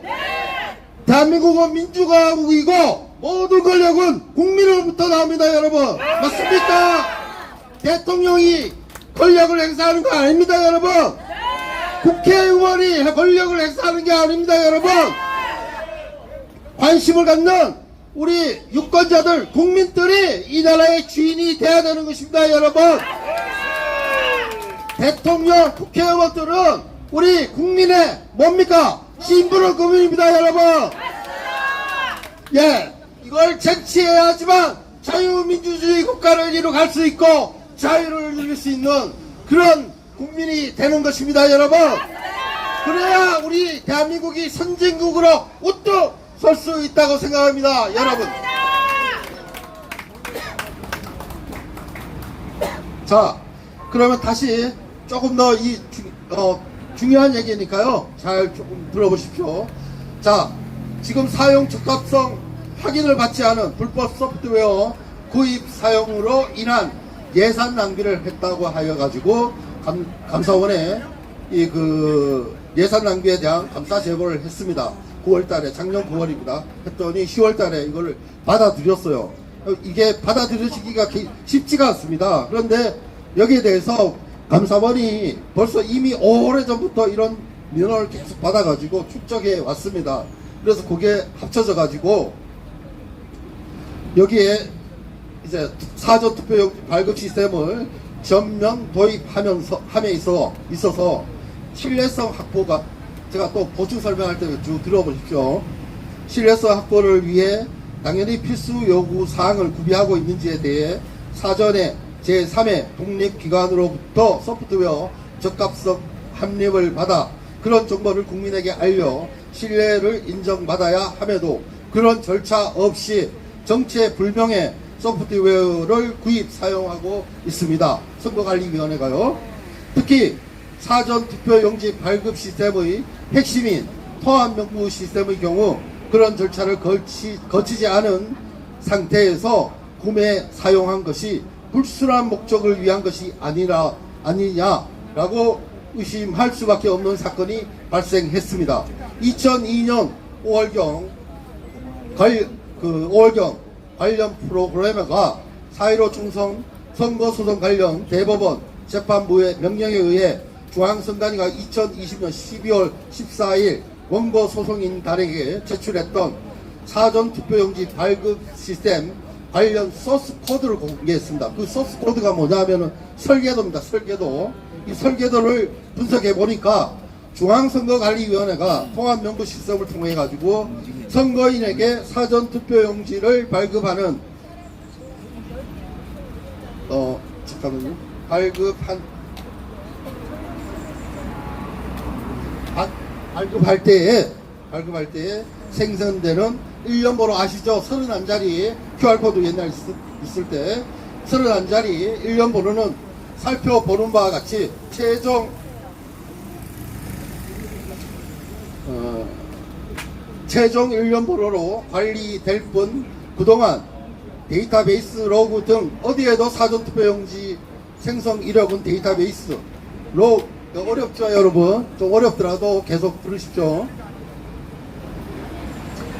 대한민국은 민주공화국이고 모든 권력은 국민으로부터 나옵니다, 여러분. 맞습니까? 대통령이 권력을 행사하는 거 아닙니다, 여러분. 국회의원이 권력을 행사하는 게 아닙니다, 여러분. 관심을 갖는 우리 유권자들, 국민들이 이 나라의 주인이 돼야 되는 것입니다, 여러분. 대통령, 국회의원들은 우리 국민의 뭡니까? 심부름 국민입니다, 여러분. 예, 이걸 쟁취해야지만 자유민주주의 국가를 이루갈 수 있고 자유를 누릴 수 있는 그런 국민이 되는 것입니다, 여러분. 그래야 우리 대한민국이 선진국으로 우뚝 설 수 있다고 생각합니다, 여러분. 자, 그러면 다시 조금 더 중요한 얘기니까요. 잘 조금 들어보십시오. 자, 지금 사용 적합성 확인을 받지 않은 불법 소프트웨어 구입 사용으로 인한 예산 낭비를 했다고 하여 가지고 감사원에 예산 낭비에 대한 감사 제보를 했습니다. 9월달에 작년 9월입니다. 했더니 10월달에 이걸 받아들였어요. 이게 받아들여지기가 쉽지가 않습니다. 그런데 여기에 대해서 감사원이 벌써 이미 오래전부터 이런 민원을 계속 받아가지고 축적해 왔습니다. 그래서 그게 합쳐져 가지고 여기에 이제 사전투표용 발급 시스템을 전면 도입함에 있어서 신뢰성 확보가 제가 또 보충 설명할 때 쭉 들어보십시오. 신뢰성 확보를 위해 당연히 필수 요구 사항을 구비하고 있는지에 대해 사전에 제3의 독립기관으로부터 소프트웨어 적합성 합립을 받아 그런 정보를 국민에게 알려 신뢰를 인정받아야 함에도 그런 절차 없이 정체불명의 소프트웨어를 구입 사용하고 있습니다. 선거관리위원회가요. 특히 사전투표용지 발급 시스템의 핵심인 통합명부 시스템의 경우 그런 절차를 거치지 않은 상태에서 구매 사용한 것이 불순한 목적을 위한 것이 아니냐라고 의심할 수밖에 없는 사건이 발생했습니다. 2002년 5월경 관련 프로그래머가 4.15 충성 선거소송 관련 대법원 재판부의 명령에 의해 중앙선관위가 2020년 12월 14일 원고 소송인단에게 제출했던 사전투표용지 발급 시스템 관련 소스 코드를 공개했습니다. 그 소스 코드가 뭐냐면은 설계도입니다. 설계도. 이 설계도를 분석해 보니까 중앙선거관리위원회가 통합명부 시스템을 통해 가지고 선거인에게 사전투표용지를 발급하는 잠깐만요. 발급할 때에 생성되는 1년번호 아시죠? 31자리 QR코드 옛날 있을 때 31자리 1년번호는 살펴보는 바와 같이 최종 1년 번호로 관리될 뿐 그동안 데이터베이스 로그 등 어디에도 사전투표용지 생성 이력은 데이터베이스 로그 어렵죠 여러분? 좀 어렵더라도 계속 들으십시오.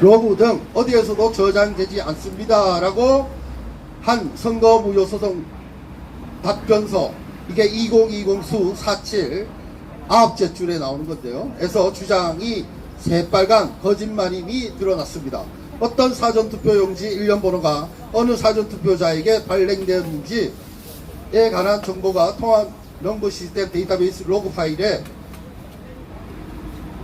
로그 등 어디에서도 저장되지 않습니다 라고 한 선거무효소송 답변서, 이게 2020수 47 9째 줄에 나오는 건데요. 에서 주장이 새빨간 거짓말임이 드러났습니다. 어떤 사전투표용지 1년 번호가 어느 사전투표자에게 발행되었는지에 관한 정보가 통합 명부 시스템 데이터베이스 로그 파일에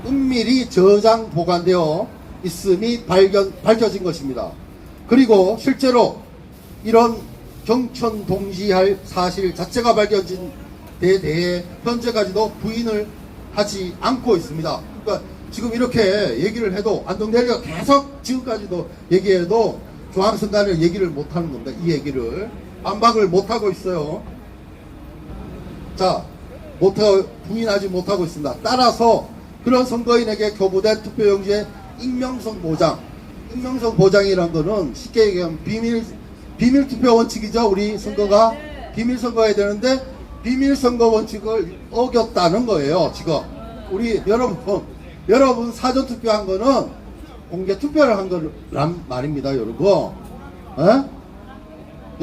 은밀히 저장 보관되어 있음이 밝혀진 것입니다. 그리고 실제로 이런 경천 동지할 사실 자체가 밝혀진 데 대해 현재까지도 부인을 하지 않고 있습니다. 그러니까 지금 이렇게 얘기를 해도 안동대리가 계속 지금까지도 얘기해도 중앙선관위를 얘기를 못하는 겁니다. 이 얘기를 반박을 못하고 있어요. 자, 부인하지 못하고 있습니다. 따라서 그런 선거인에게 교부된 투표용지의 익명성 보장이란 거는 쉽게 얘기하면 비밀 투표 원칙이죠. 우리 선거가 비밀 선거해야 되는데 비밀 선거 원칙을 어겼다는 거예요. 지금 우리 여러분 사전 투표한 거는 공개 투표를 한 거란 말입니다, 여러분. 에?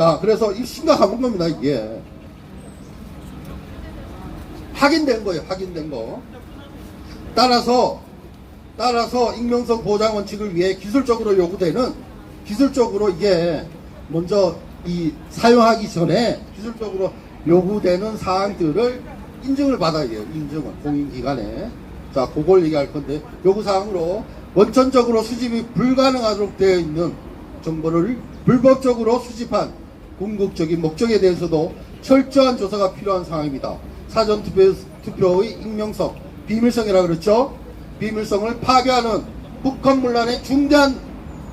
야, 그래서 이 심각한 겁니다, 이게. 확인된 거예요, 확인된 거. 따라서 익명성 보장 원칙을 위해 기술적으로 이게 먼저 이 사용하기 전에 기술적으로 요구되는 사항들을 인증을 받아야 돼요. 인증을 공인기관에. 자, 그걸 얘기할 건데 요구사항으로 원천적으로 수집이 불가능하도록 되어 있는 정보를 불법적으로 수집한 궁극적인 목적에 대해서도 철저한 조사가 필요한 상황입니다. 사전투표의 익명성, 비밀성이라 그랬죠. 비밀성을 파괴하는 북한문란의 중대한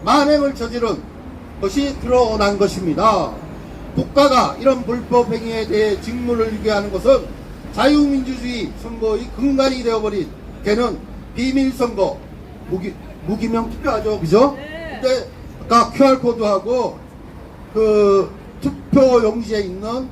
만행을 저지른 것이 드러난 것입니다. 국가가 이런 불법 행위에 대해 직무를 유기하는 것은 자유민주주의 선거의 근간이 되어버린 걔는 비밀선거, 무기명 투표하죠, 그죠? 근데 아까 QR코드하고 그 투표용지에 있는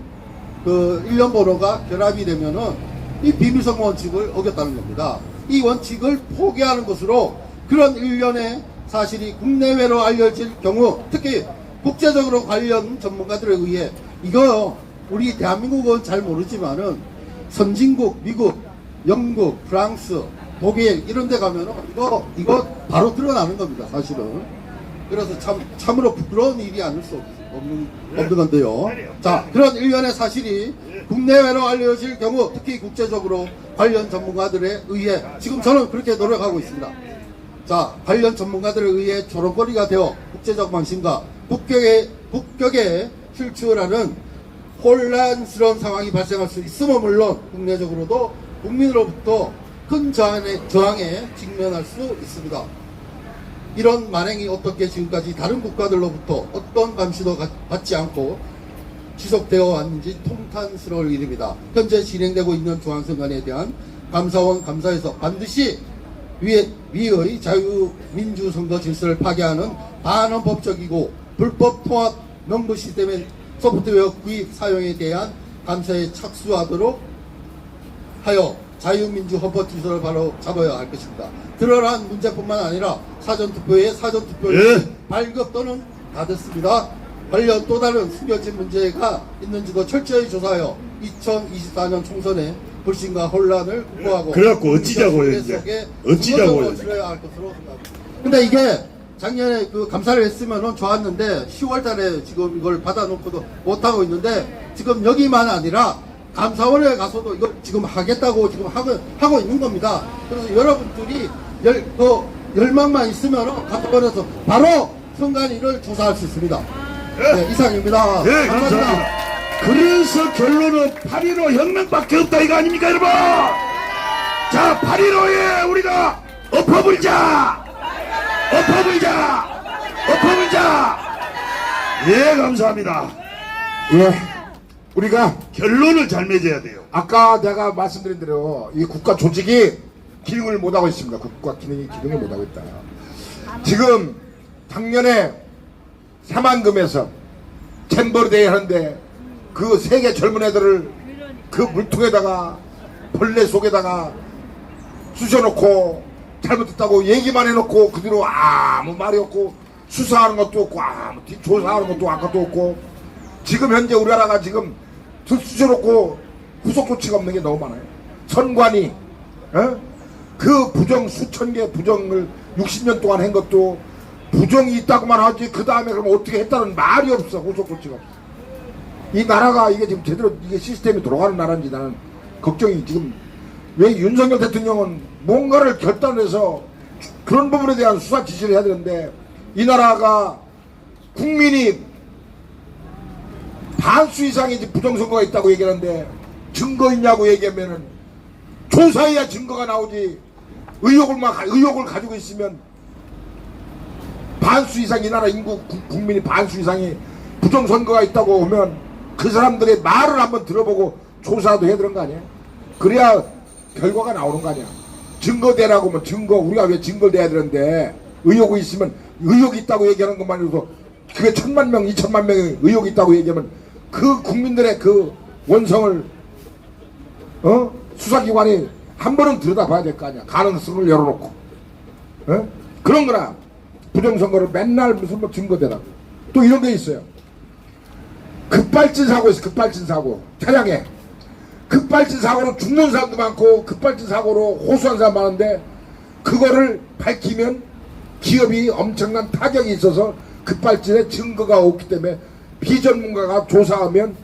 그 1년 번호가 결합이 되면은 이 비밀선거 원칙을 어겼다는 겁니다. 이 원칙을 포기하는 것으로 그런 일련의 사실이 국내외로 알려질 경우, 특히 국제적으로 관련 전문가들에 의해, 이거 우리 대한민국은 잘 모르지만은 선진국, 미국, 영국, 프랑스, 독일 이런 데 가면은 이거 바로 드러나는 겁니다, 사실은. 그래서 참으로 부끄러운 일이 아닐 수 없는 건데요. 자, 그런 일련의 사실이 국내외로 알려질 경우, 특히 국제적으로 관련 전문가들에 의해, 지금 저는 그렇게 노력하고 있습니다. 자, 관련 전문가들에 의해 조롱거리가 되어 국제적 망신과 국격에 실추하는 혼란스러운 상황이 발생할 수 있음은 물론 국내적으로도 국민으로부터 큰 저항에 직면할 수 있습니다. 이런 만행이 어떻게 지금까지 다른 국가들로부터 어떤 감시도 받지 않고 지속되어 왔는지 통탄스러울 일입니다. 현재 진행되고 있는 중앙선관위에 대한 감사원 감사에서 반드시 위의 자유민주선거 질서를 파괴하는 반헌법적이고 불법 통합 명부 시스템의 소프트웨어 구입 사용에 대한 감사에 착수하도록 하여 자유민주 헌법 질서를 바로 잡아야 할 것입니다. 드러난 문제뿐만 아니라 사전투표의 발급 또는 다 됐습니다. 관련 또 다른 숨겨진 문제가 있는지도 철저히 조사하여 2024년 총선에 불신과 혼란을 극복하고 그래갖고 어찌자고요, 이제. 어찌자고요. 근데 이게 작년에 그 감사를 했으면은 좋았는데 10월 달에 지금 이걸 받아놓고도 못하고 있는데, 지금 여기만 아니라 감사원에 가서도 이걸 지금 하겠다고 지금 하고 있는 겁니다. 그래서 여러분들이 열망만 있으면은 감사원에서 바로 선관위를 조사할 수 있습니다. 네, 이상입니다. 네, 감사합니다. 그래서 결론은 8.15 혁명밖에 없다 이거 아닙니까, 여러분? 자, 8.15에 우리가 엎어불자! 예, 감사합니다. 예, 우리가 결론을 잘 맺어야 돼요. 아까 내가 말씀드린 대로 이 국가 조직이 기능을 못하고 있습니다. 국가 기능이 못하고 있다. 지금 작년에 새만금에서 잼버리 대회 하는데 그 세계 젊은 애들을 그 물통에다가 벌레 속에다가 쑤셔놓고 잘못했다고 얘기만 해놓고 그 뒤로 아무 말이 없고 수사하는 것도 없고 아무 조사하는 것도 아무것도 없고 지금 현재 우리나라가 지금 쑤셔놓고 후속 조치가 없는 게 너무 많아요. 선관위 그 부정 수천 개 부정을 60년 동안 한 것도 부정이 있다고만 하지 그 다음에 그럼 어떻게 했다는 말이 없어. 후속 조치가 없어. 이 나라가 이게 지금 제대로 이게 시스템이 돌아가는 나라인지 나는 걱정이. 지금 왜 윤석열 대통령은 뭔가를 결단해서 그런 부분에 대한 수사 지시를 해야 되는데 이 나라가 국민이 반수 이상의 부정선거가 있다고 얘기하는데 증거 있냐고 얘기하면은 조사해야 증거가 나오지. 의혹을 가지고 있으면 반수 이상 이 나라 인구 국민이 반수 이상이 부정선거가 있다고 하면 그 사람들의 말을 한번 들어보고 조사도 해야 되는 거 아니야? 그래야 결과가 나오는 거 아니야? 증거 대라고 하면 증거, 우리가 왜 증거를 내야 되는데 의혹이 있으면 의혹이 있다고 얘기하는 것만으로도 그게 1000만 명, 2000만 명의 의혹이 있다고 얘기하면 그 국민들의 그 원성을 수사기관이 한 번은 들여다봐야 될 거 아니야. 가능성을 열어놓고 그런 거나 부정선거를 맨날 무슨 뭐 증거대라고. 또 이런 게 있어요. 급발진 사고 있어. 급발진 사고 차량에 급발진 사고로 죽는 사람도 많고 급발진 사고로 호소한 사람 많은데 그거를 밝히면 기업이 엄청난 타격이 있어서 급발진에 증거가 없기 때문에 비전문가가 조사하면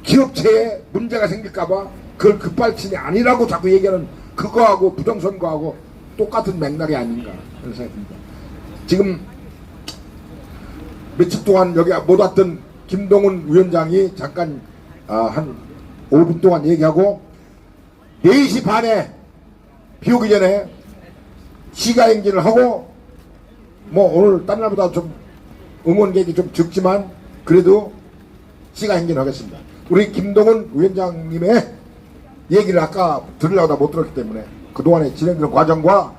기업체에 문제가 생길까봐 그걸 급발진이 아니라고 자꾸 얘기하는 그거하고 부정선거하고 똑같은 맥락이 아닌가 그런 생각이 듭니다. 지금 며칠 동안 여기 못 왔던 김동훈 위원장이 잠깐 한 5분 동안 얘기하고 4시 반에 비 오기 전에 시가행진을 하고 뭐 오늘 딴 날보다 좀 응원객이 좀 적지만 그래도 시가행진 하겠습니다. 우리 김동훈 위원장님의 얘기를 아까 들으려고 못 들었기 때문에 그동안의 진행된 과정과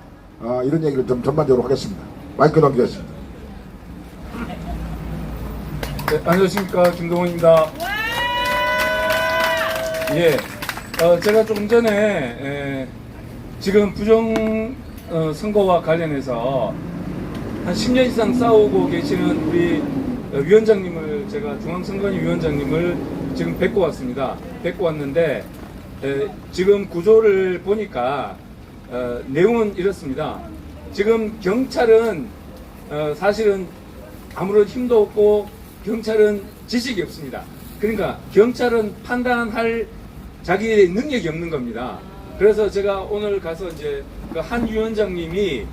이런 얘기를 좀 전반적으로 하겠습니다. 마이크 넘기겠습니다. 네, 안녕하십니까, 김동훈입니다. 예, 제가 조금 전에 지금 부정 선거와 관련해서 한 10년 이상 싸우고 계시는 우리 위원장님을 제가 중앙선관위 위원장님을 지금 뵙고 왔습니다. 뵙고 왔는데 지금 구조를 보니까 내용은 이렇습니다. 지금 경찰은 사실은 아무런 힘도 없고 경찰은 지식이 없습니다. 그러니까 경찰은 판단할 자기의 능력이 없는 겁니다. 그래서 제가 오늘 가서 이제 그 한 위원장님이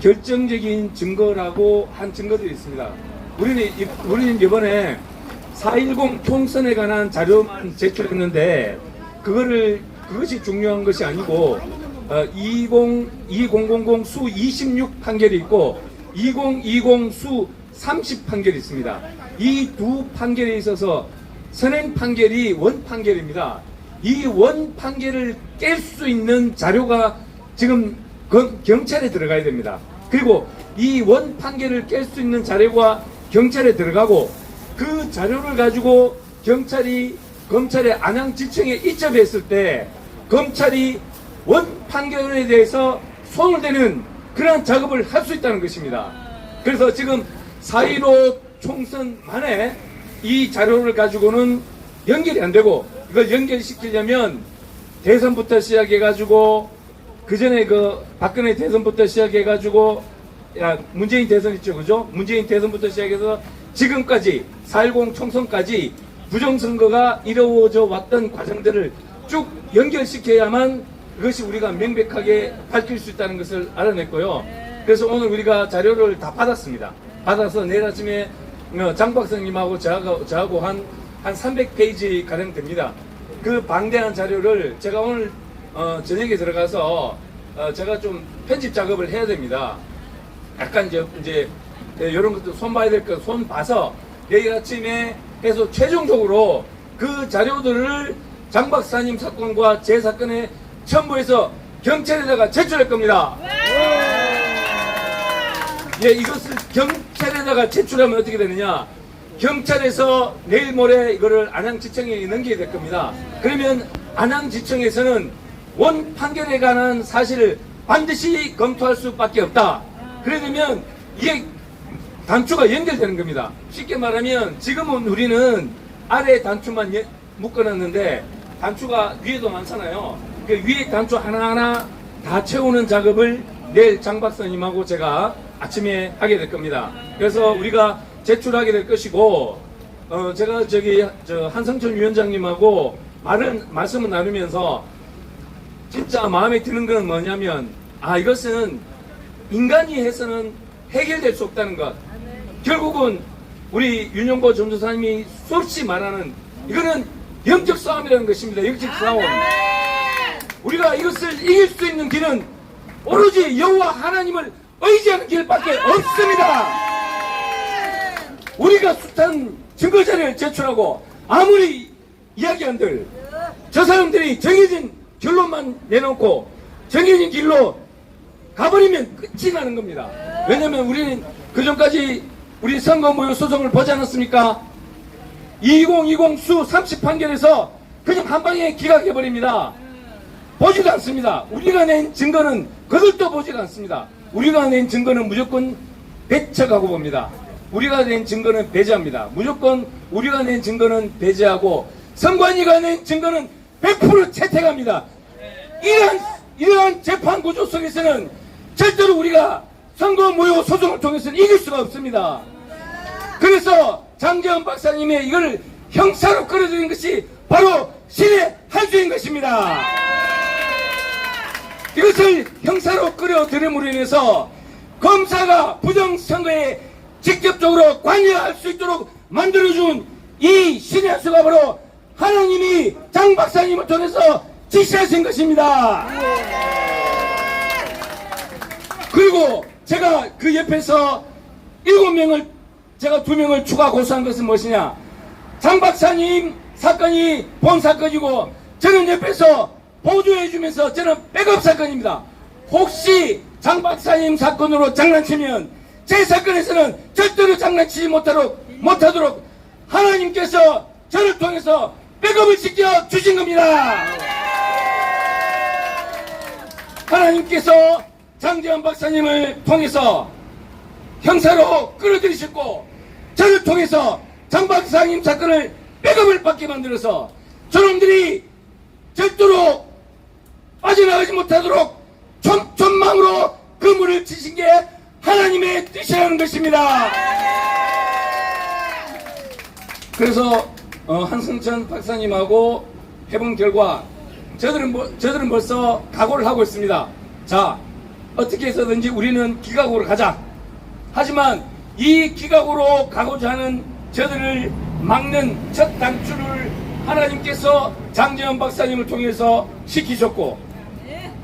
결정적인 증거라고 한 증거들이 있습니다. 우리는 이번에 4.10 총선에 관한 자료만 제출했는데 그것이 중요한 것이 아니고 2000 수 26 판결이 있고 2020 수 30 판결이 있습니다. 이 두 판결에 있어서 선행 판결이 원 판결입니다. 이 원 판결을 깰 수 있는 자료가 지금 경찰에 들어가야 됩니다. 그리고 이 원 판결을 깰 수 있는 자료가 경찰에 들어가고 그 자료를 가지고 검찰의 안양지청에 입첩했을 때 검찰이 원 판결에 대해서 손을 대는 그런 작업을 할 수 있다는 것입니다. 그래서 지금 4.15 총선 만에 이 자료를 가지고는 연결이 안 되고 이걸 연결시키려면 대선부터 시작해가지고 그 전에 그 박근혜 대선부터 시작해가지고 문재인 대선 있죠, 그죠? 문재인 대선부터 시작해서 지금까지 4.10 총선까지 부정선거가 이루어져 왔던 과정들을 쭉 연결시켜야만 그것이 우리가 명백하게 밝힐 수 있다는 것을 알아냈고요. 그래서 오늘 우리가 자료를 다 받았습니다. 받아서 내일 아침에 장 박사님하고 저하고 한 300페이지 가량 됩니다. 그 방대한 자료를 제가 오늘 저녁에 들어가서 제가 좀 편집 작업을 해야 됩니다. 약간 이제 이런 것도 손 봐야 될 거 손 봐서 내일 아침에 해서 최종적으로 그 자료들을 장 박사님 사건과 제 사건에 첨부해서 경찰에다가 제출할 겁니다. 예, 이것을 경찰에다가 제출하면 어떻게 되느냐? 경찰에서 내일 모레 이거를 안양지청에 넘기게 될 겁니다. 그러면 안양지청에서는 원 판결에 관한 사실을 반드시 검토할 수밖에 없다. 그러면 이게 단추가 연결되는 겁니다. 쉽게 말하면 지금은 우리는 아래 단추만 묶어놨는데 단추가 위에도 많잖아요. 그 위에 단추 하나하나 다 채우는 작업을 내일 장 박사님하고 제가 아침에 하게 될 겁니다. 그래서 우리가 제출하게 될 것이고, 제가 한성철 위원장님하고 말씀을 나누면서 진짜 마음에 드는 건 뭐냐면, 이것은 인간이 해서는 해결될 수 없다는 것. 결국은 우리 윤영보 전도사님이 수없이 말하는 이거는 영적 싸움이라는 것입니다. 영적 싸움. 우리가 이것을 이길 수 있는 길은 오로지 여호와 하나님을 의지하는 길밖에 없습니다. 우리가 숱한 증거 자료를 제출하고 아무리 이야기한들 저 사람들이 정해진 결론만 내놓고 정해진 길로 가버리면 끝이 나는 겁니다. 왜냐면 우리는 그전까지 우리 선거 무효 소송을 보지 않았습니까? 2020 수 30 판결에서 그냥 한 방에 기각해버립니다. 보지도 않습니다. 우리가 낸 증거는 그들도 보지도 않습니다. 우리가 낸 증거는 무조건 배척하고 봅니다. 우리가 낸 증거는 배제합니다. 무조건 우리가 낸 증거는 배제하고 선관위가 낸 증거는 100% 채택합니다. 이러한 재판 구조 속에서는 절대로 우리가 선거 무효 소송을 통해서는 이길 수가 없습니다. 그래서 장재원 박사님의 이걸 형사로 끌어들인 것이 바로 신의 한 수인 것입니다. 이것을 형사로 끌어들임으로 인해서 검사가 부정선거에 직접적으로 관여할 수 있도록 만들어준 이 신의 한 수가 바로 하나님이 장 박사님을 통해서 지시하신 것입니다. 그리고 제가 그 옆에서 7명을 제가 2명을 추가 고소한 것은 무엇이냐? 장 박사님 사건이 본 사건이고 저는 옆에서 보조해주면서 저는 백업 사건입니다. 혹시 장 박사님 사건으로 장난치면 제 사건에서는 절대로 장난치지 못하도록 하나님께서 저를 통해서 백업을 시켜 주신 겁니다. 하나님께서 장재원 박사님을 통해서 형사로 끌어들이셨고 저를 통해서 장 박사님 사건을 백업을 받게 만들어서 저놈들이 절대로 빠져나가지 못하도록 촌망으로 그물을 치신 게 하나님의 뜻이라는 것입니다. 그래서 한승천 박사님하고 해본 결과 저들은 벌써 각오를 하고 있습니다. 자, 어떻게 해서든지 우리는 기각으로 가자. 하지만 이 기각으로 가고자 하는 저들을 막는 첫 단추를 하나님께서 장재원 박사님을 통해서 시키셨고,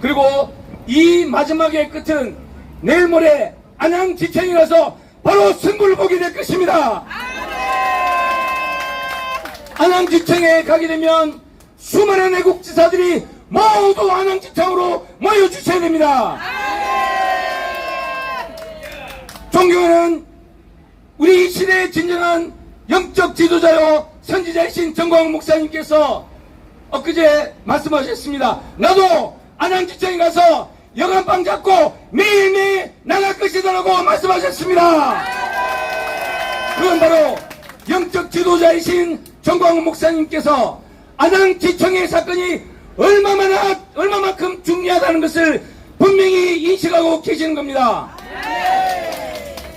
그리고 이 마지막의 끝은 내일 모레 안양지청에 가서 바로 승부를 보게 될 것입니다. 안양지청에 가게 되면 수많은 애국지사들이 모두 안양지청으로 모여주셔야 됩니다. 존경하는 우리 시대의 진정한 영적 지도자요 선지자이신 정광훈 목사님께서 엊그제 말씀하셨습니다. 나도 안양지청에 가서 여간방 잡고 매일매일 나갈 것이다라고 말씀하셨습니다. 그건 바로 영적 지도자이신 정광훈 목사님께서 안양지청의 사건이 얼마만큼 중요하다는 것을 분명히 인식하고 계시는 겁니다.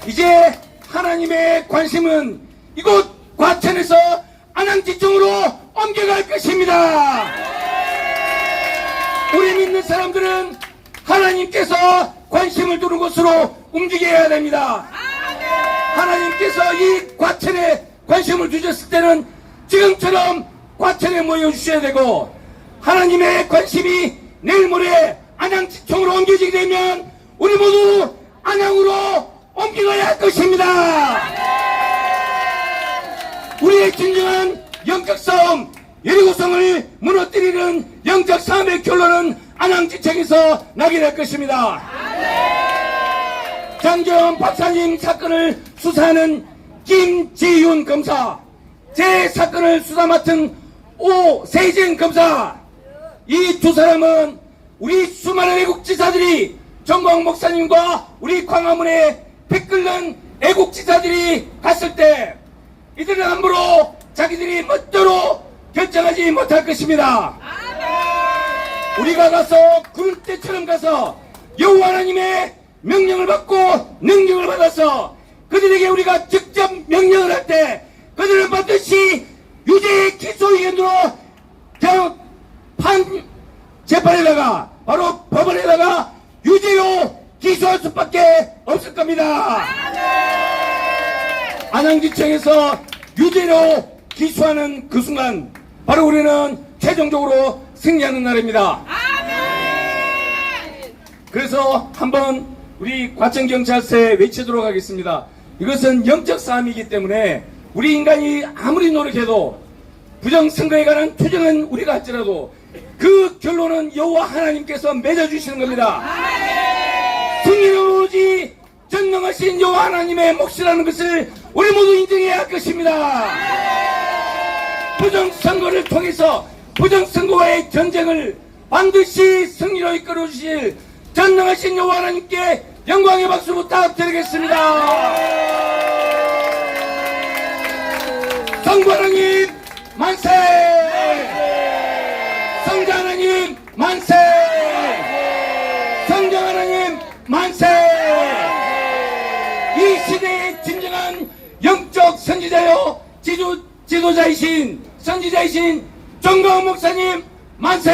이제 하나님의 관심은 이곳 과천에서 안양지청으로 옮겨갈 것입니다. 우리 믿는 사람들은 하나님께서 관심을 두는 곳으로 움직여야 됩니다. 하나님께서 이 과천에 관심을 두셨을 때는 지금처럼 과천에 모여주셔야 되고, 하나님의 관심이 내일 모레 안양지청으로 옮겨지게 되면 우리 모두 안양으로 옮겨가야 할 것입니다. 우리의 진정한 영적 싸움, 여리고성을 무너뜨리는 영적 싸움의 결론은 안양지청에서 나게 될 것입니다. 장재원 박사님 사건을 수사하는 김지윤 검사, 제 사건을 수사 맡은 오세진 검사, 이 두 사람은 우리 수많은 애국지사들이 정광 목사님과 우리 광화문에 피 끓는 애국지사들이 갔을 때 이들은 함부로 자기들이 멋대로 결정하지 못할 것입니다. 우리가 가서 구름 때처럼 가서 여호와 하나님의 명령을 받고 능력을 받아서 그들에게 우리가 직접 명령을 할 때 그들은 반드시 유죄 기소 의견으로 재판에다가 바로 법원에다가 유죄로 기소할 수밖에 없을 겁니다. 안양지청에서 유죄로 기소하는 그 순간 바로 우리는 최종적으로 승리하는 날입니다. 그래서 한번 우리 과천경찰서에 외치도록 하겠습니다. 이것은 영적 싸움이기 때문에 우리 인간이 아무리 노력해도 부정선거에 관한 투쟁은 우리가 할지라도 그 결론은 여호와 하나님께서 맺어주시는 겁니다. 승리는 오로지 전능하신 여호와 하나님의 몫이라는 것을 우리 모두 인정해야 할 것입니다. 부정선거를 통해서 부정선거와의 전쟁을 반드시 승리로 이끌어 주실 전능하신 여호와 하나님께 영광의 박수 부탁드리겠습니다. 성부 하나님 만세! 성자 하나님 만세! 성령 하나님 만세! 이 시대의 진정한 영적 선지자요 지도자이신 선지자이신 정광 목사님 만세!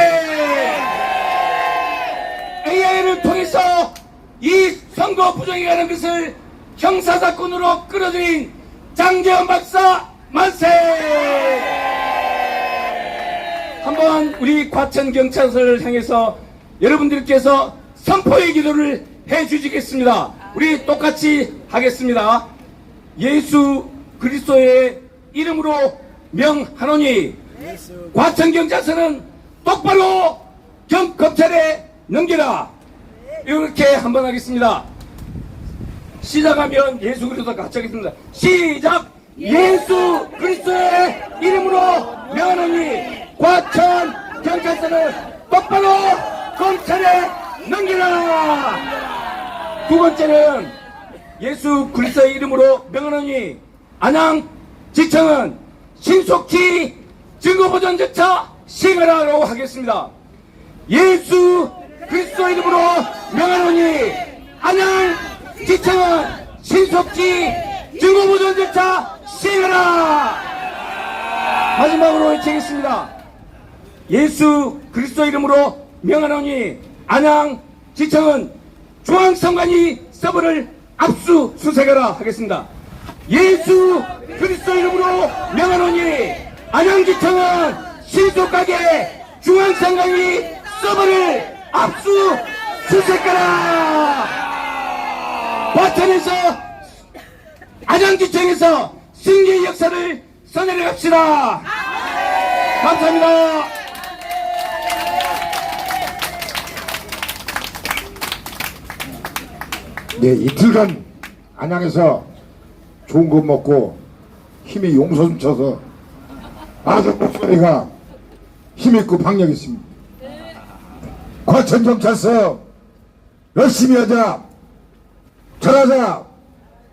AI를 통해서 이 선거 부정에 관한 것을 형사사건으로 끌어들인 장재원 박사 만세! 한번 우리 과천경찰서를 향해서 여러분들께서 선포의 기도를 해주시겠습니다. 우리 똑같이 하겠습니다. 예수 그리스도의 이름으로 명하노니 과천경찰서는 똑바로 검찰에 넘겨라. 이렇게 한번 하겠습니다. 시작하면 예수 그리스도 같이 하겠습니다. 시작! 예수 그리스도의 이름으로 명하노니 과천 경찰서를 똑바로 검찰에 넘기라. 두 번째는 예수 그리스도의 이름으로 명하노니 안양지청은 신속히 증거보전 절차 시행하라고 하겠습니다. 예수 그리스도 이름으로 명하노니 안양지청은 신속히 증거보전 절차 시행하라. 마지막으로 외치겠습니다. 예수 그리스도 이름으로 명하노니 안양지청은 중앙선관위 서버를 압수수색하라 하겠습니다. 예수 그리스도 이름으로 명하노니 안양지청은 신속하게 중앙선관위 서버를 압수수색하라. 과천에서 안양지청에서 승리의 역사를 써내려 갑시다. 감사합니다. 네, 이틀간 안양에서 좋은 거 먹고 힘이 용솟쳐서 아주 목소리가 힘있고 박력 있습니다. 과천경찰서 열심히 하자. 잘하자.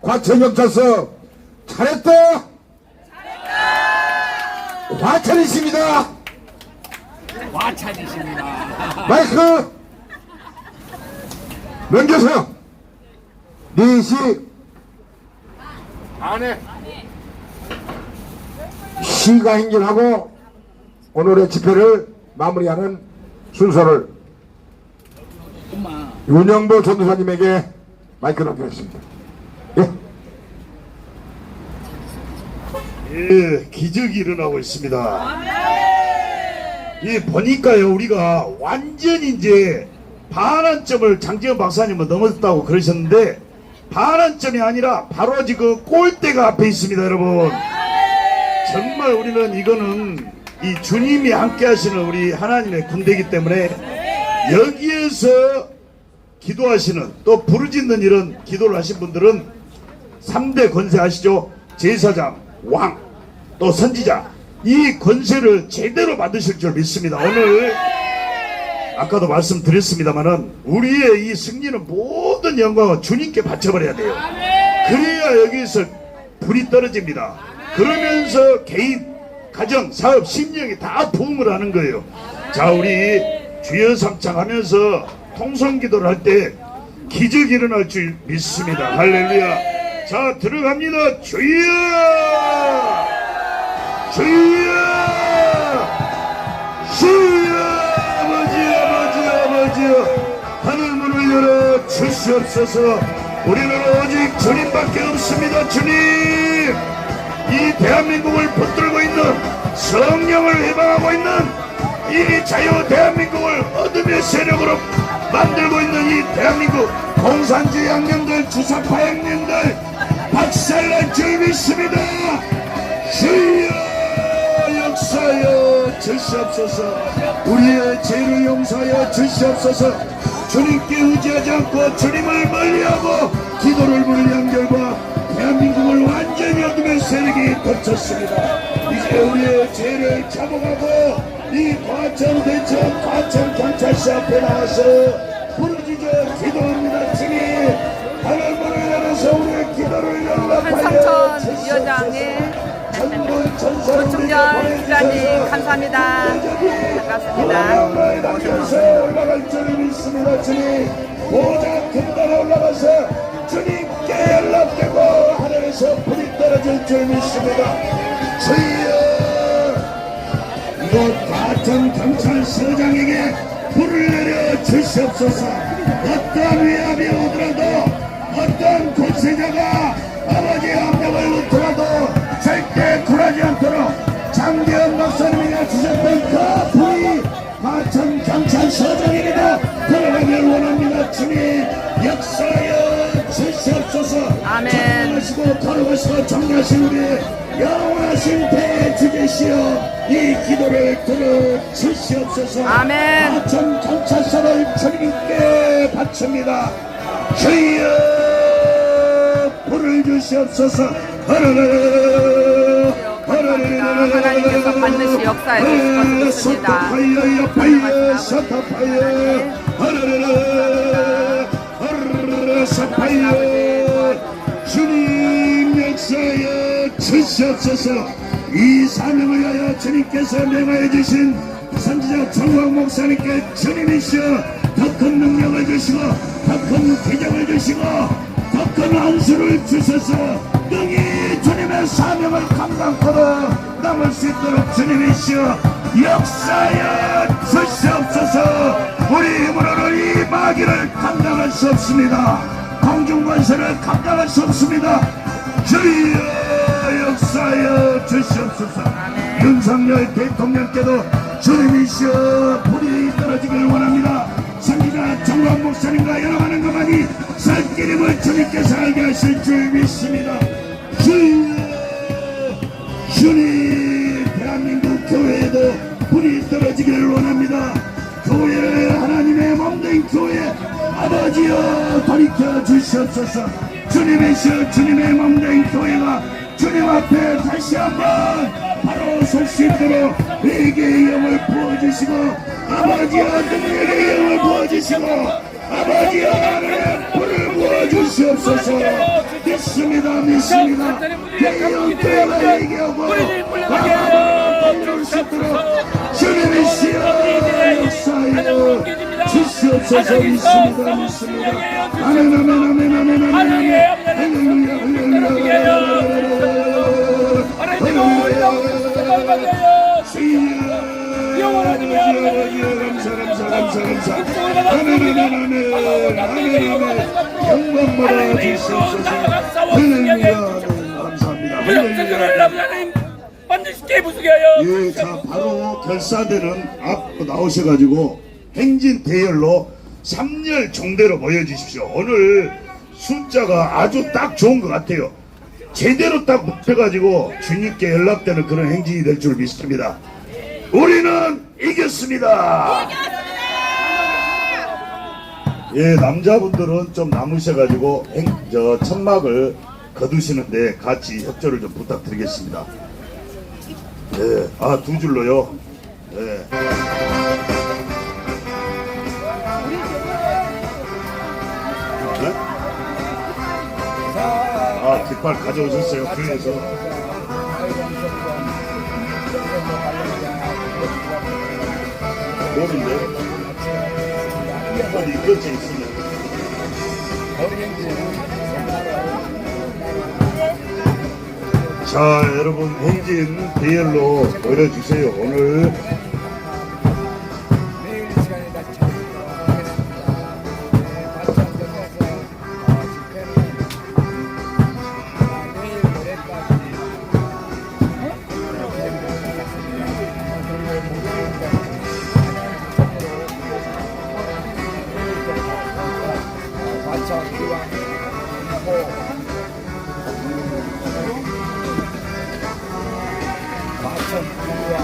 과천경찰서 잘했다. 과찬이십니다. 과찬이십니다. 마이크 넘겨서 4시 안에 시가 행진하고 오늘의 집회를 마무리하는 순서를 엄마. 윤영보 전도사님에게 마이크 넘기겠습니다. 예. 예, 기적이 일어나고 있습니다. 예, 보니까요, 우리가 완전히 이제 반환점을 장재원 박사님은 넘었다고 그러셨는데, 반환점이 아니라 바로 지금 골대가 앞에 있습니다, 여러분. 정말 우리는 이거는 이 주님이 함께 하시는 우리 하나님의 군대이기 때문에 여기에서 기도하시는 또 부르짖는 이런 기도를 하신 분들은 3대 권세 아시죠? 제사장, 왕, 또 선지자, 이 권세를 제대로 받으실 줄 믿습니다. 오늘 아까도 말씀드렸습니다만은 우리의 이 승리는 모든 영광을 주님께 바쳐버려야 돼요. 그래야 여기서 불이 떨어집니다. 그러면서 개인, 가정, 사업, 심령이 다 부흥을 하는 거예요. 자, 우리 주여 삼창 하면서 통성기도를 할 때 기적이 일어날 줄 믿습니다. 할렐루야. 자, 들어갑니다. 주여, 주여, 주여. 아버지여, 하늘 문을 열어 주시옵소서. 우리는 오직 주님밖에 없습니다. 주님, 이 대한민국을 붙들고 있는, 성령을 해방하고 있는 이 자유 대한민국을 어둠의 세력으로 만들고 있는 이 대한민국 공산주의 양념들, 주사파 양념들 박살날 줄 믿습니다. 주여 역사여 주시옵소서. 우리의 죄를 용서하여 주시옵소서. 주님께 의지하지 않고 주님을 멀리하고 기도를 부르는 결과 대한민국을 완전히 어둠의 세력이 덮쳤습니다. 이제 우리의 죄를 잡아가고 이 과천 대천 과천 경찰서 앞에 나와서 부르짖어 기도합니다. 주님, 하늘문을 열어서 우리의 기도를 연락하여 한상천 위원장님, 조충전 위원장님 감사합니다. 반갑습니다. 올라갈 줄 믿습니다. 주님, 보좌 금단에 올라가서 주님께 연락되고 하늘에서 불이 떨어질 줄 믿습니다. 주여, 이곳 과천 경찰서장에게 불을 내려 주시옵소서. 어떠한 위압이 오더라도, 어떤 권세자가 아버지의 압력을 놓더라도 절대 굴하지 않도록 장대현 박사님이 주셨던 그 불이 과천 경찰서장에게도 들어가길 원합니다. 주님, 역사여 주시옵소서. 아멘. 정하시고 걸어가시고 정하신 우리 영원하신 대주제시여, 이 기도를 들어 주시옵소서. 아멘. 과천 경찰서를 주님께 바칩니다. 주여 불을 주시옵소서. 하나님께서 반드시 역사해 주실 것입니다. 주님 역사여 주시옵소서. 이 사명을 위하여 주님께서 명하여 주신 선지자 정광 목사님께 주님이시여 더 큰 능력을 주시고 더 큰 기적을 주시고 더 큰 안수를 주셔서 능히 주님의 사명을 감당하고 남을 수 있도록 주님이시여 역사여 주시옵소서. 우리 힘으로는 이 마귀를 감당할 수 없습니다. 공중권세를 감당할 수 없습니다. 주여 역사여 주시옵소서. 윤석열 대통령께도 주님이시여 불이 떨어지길 원합니다. 선지자 정광 목사님과 여러 많은 것만이 살기름을 주님께서 알게 하실 줄 믿습니다. 주여, 주님, 대한민국 교회에도 불이 떨어지기를 원합니다. 교회를 하나님의 몸된 교회 아버지여 돌이켜 주시옵소서. 주님이시여 주님의 몸된 교회가 주님 앞에 다시 한번 바로 설 수 있도록 회개의 영을 부어주시고 아버지여 능력의 영을 부어주시고 아버지여 하늘의 불을 부어주시옵소서. 믿습니다. 믿습니다. 대영교회가 회개하고 아버지를 이룰 수 있도록 주님이시여 역사여 주시옵소서. 믿습니다. 믿습니다. 아멘 아멘 아멘 아멘 아멘 할렐루야 할렐루야 예, 자 바로 결사대는 앞으로 나오셔가지고 행진 대열로 3열 종대로 모여주십시오. 오늘 숫자가 아주 딱 좋은 것 같아요. 제대로 딱 묵혀가지고 주님께 연락되는 그런 행진이 될 줄 믿습니다. 우리는 이겼습니다. 예, 남자분들은 좀 남으셔가지고 천막을 거두시는데 같이 협조를 좀 부탁드리겠습니다. 예, 아, 두 줄로요. 예. 네? 아, 깃발 가져오셨어요. 그래서. 몸인데? 어디 끝에 있으면. 자, 여러분, 행진 대열로 모여주세요. 오늘 내일 시간에 다시 찾아뵙도록 하겠습니다. 같이 앉아서 집회는 내일 모레까지 마차 기왕 마천 기왕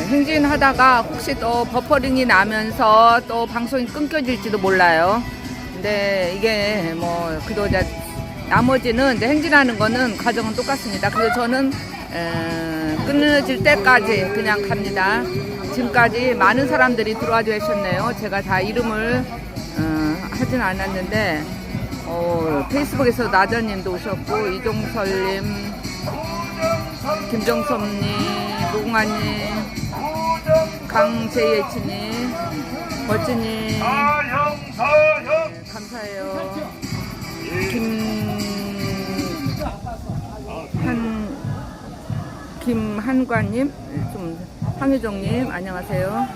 행진하다가 혹시 또 버퍼링이 나면서 또 방송이 끊겨질지도 몰라요. 근데 이게 뭐 그래도 이제 나머지는 이제 행진하는 거는 과정은 똑같습니다. 그래서 저는 끊어질 때까지 그냥 갑니다. 지금까지 많은 사람들이 들어와 주셨네요. 제가 다 이름을 하진 않았는데 페이스북에서 나전님도 오셨고 이종설님, 김정섭님, 노공아님, 강재예치님, 멋지님, 감사해요. 김한관님, 좀 황유정님, 안녕하세요.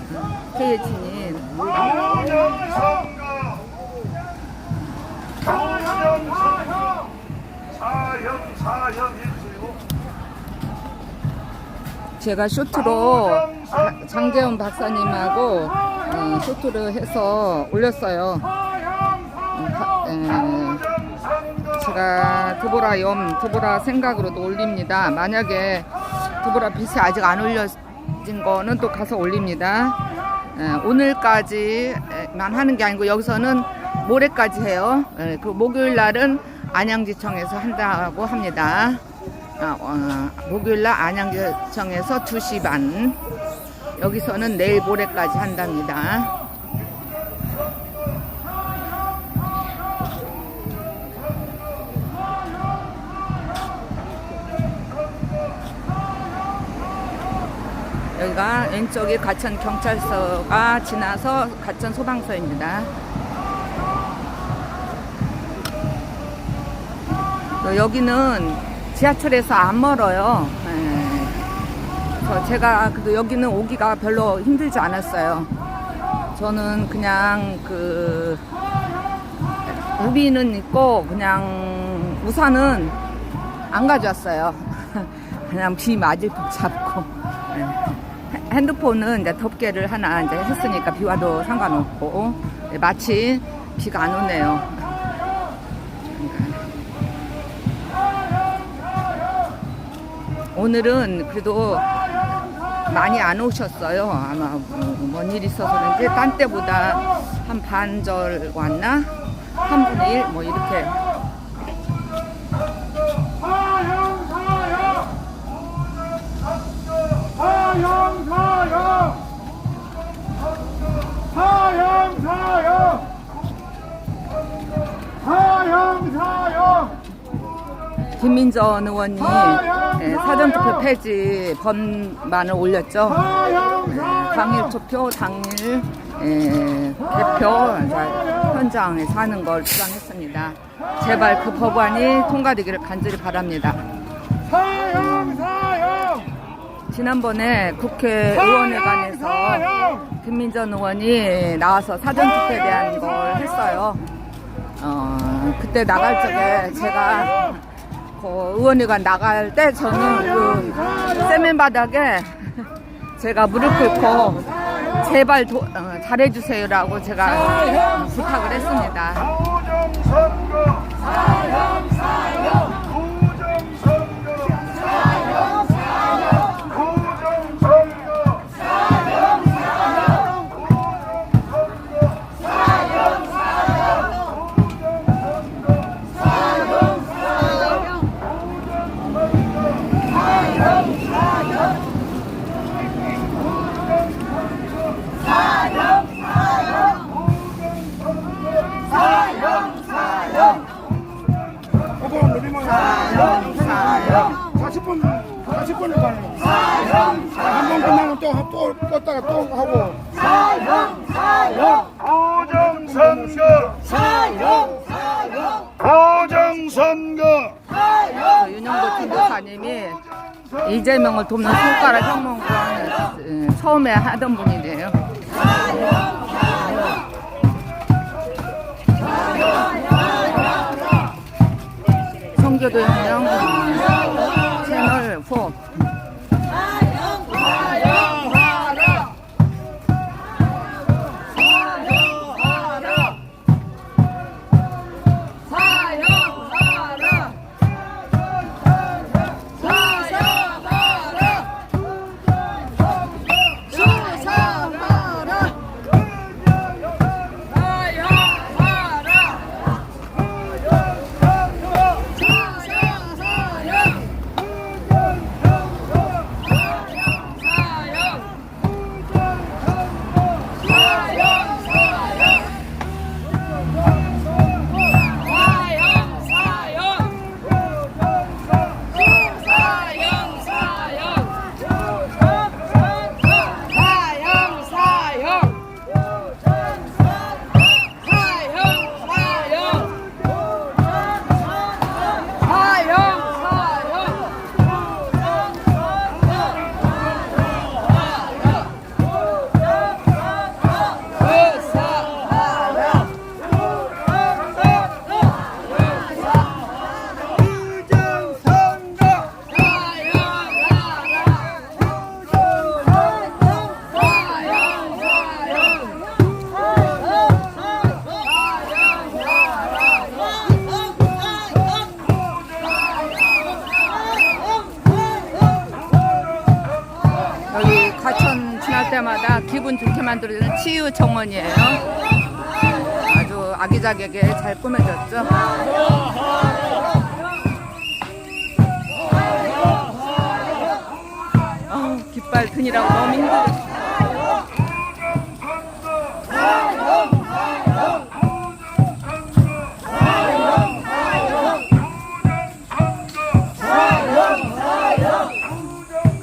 KH님. 제가 쇼트로 장재훈 박사님하고 쇼트를 해서 올렸어요. 제가 드보라 생각으로도 올립니다. 만약에 드보라 빛이 아직 안 올려진 거는 또 가서 올립니다. 오늘까지만 하는 게 아니고 여기서는 모레까지 해요. 그 목요일 날은 안양지청에서 한다고 합니다. 목요일날 안양지청에서 2시 반, 여기서는 내일 모레까지 한답니다. 여기가 왼쪽이 가천 경찰서가 지나서 가천 소방서입니다. 여기는 지하철에서 안 멀어요. 그래서 제가 그래도 여기는 오기가 별로 힘들지 않았어요. 저는 그냥 우비는 있고 그냥 우산은 안 가져왔어요. 그냥 비 맞을 것 잡고. 핸드폰은 이제 덮개를 하나 이제 했으니까 비 와도 상관없고, 마치 비가 안 오네요. 오늘은 그래도 많이 안 오셨어요. 아마 뭔 일이 있어서 그런지 딴 때보다 한 반절 왔나? 3분의 1? 뭐 이렇게. 김민전 의원이 사전투표 폐지 법안을 올렸죠. 당일 투표, 당일 개표 현장에서 하는 걸 주장했습니다. 제발 그 법안이 통과되기를 간절히 바랍니다. 지난번에 국회의원회관에서 김민전 의원이 나와서 사전투표에 대한 걸 했어요. 그때 나갈 적에 제가 그 의원회관 나갈 때 저는 그 세면 바닥에 제가 무릎 꿇고 제발 잘해주세요라고 제가 부탁을 했습니다. 한번 끝나면 또 껐다가 또 하고. 보정선거 윤영보 전도사님이 이재명을 돕는 손가락 혁명을 처음에 하던 분이래요. 성교도 혁명 채널 4. 여기 과천 지날 때마다 기분 좋게 만들어주는 치유 정원이에요. 아주 아기자기하게 잘 꾸며졌죠. 깃발 드니라고 너무 힘들어.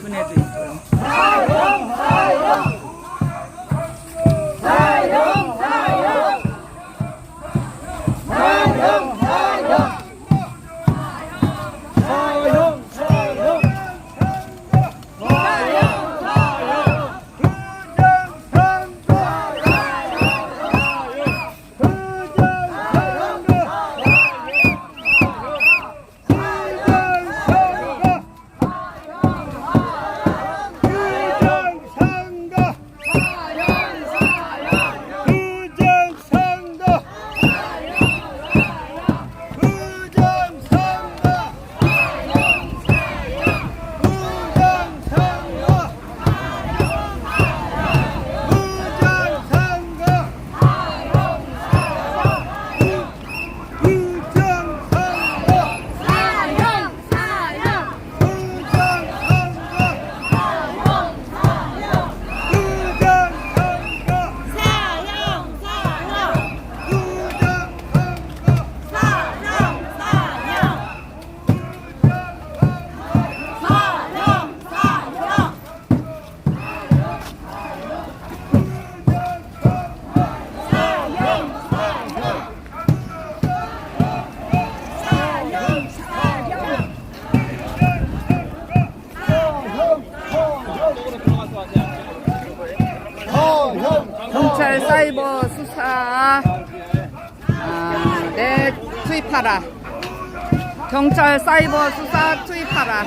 그네도 있고요. 경찰 사이버 수사 네 투입하라. 경찰 사이버 수사 투입하라.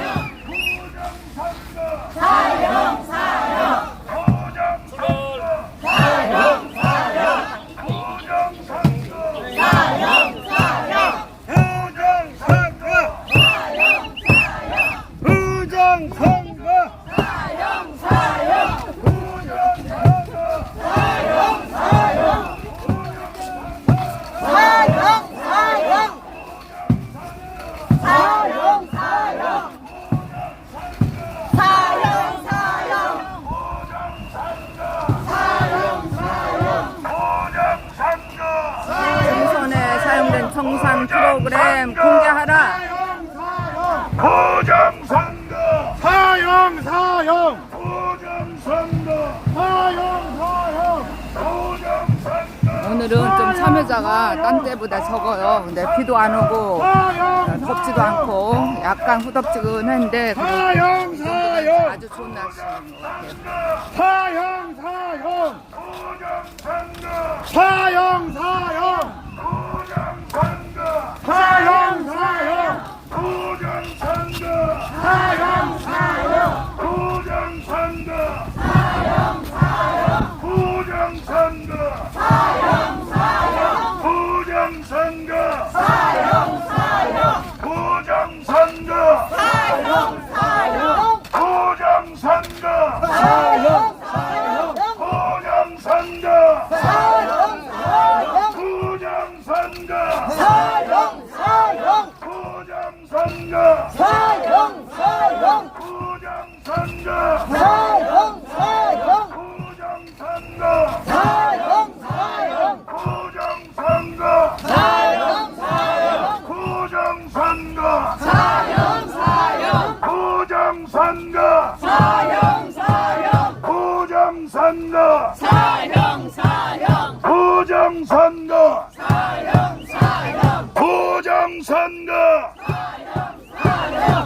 청산 프로그램 공개하라. 보장선거 사형 사형 보장선거 사형 보장선거. 오늘은 좀 참여자가 딴 때보다 적어요. 근데 비도 안 오고 덥지도 않고 약간 후덥지근한데 사형 사형 아주 좋은 날씨인 것 같아요. 사형 사형 보장선거 사형 사형 보장선거 사형 사형 보장선거 사형 사형 보장선거 보장선거 보장선거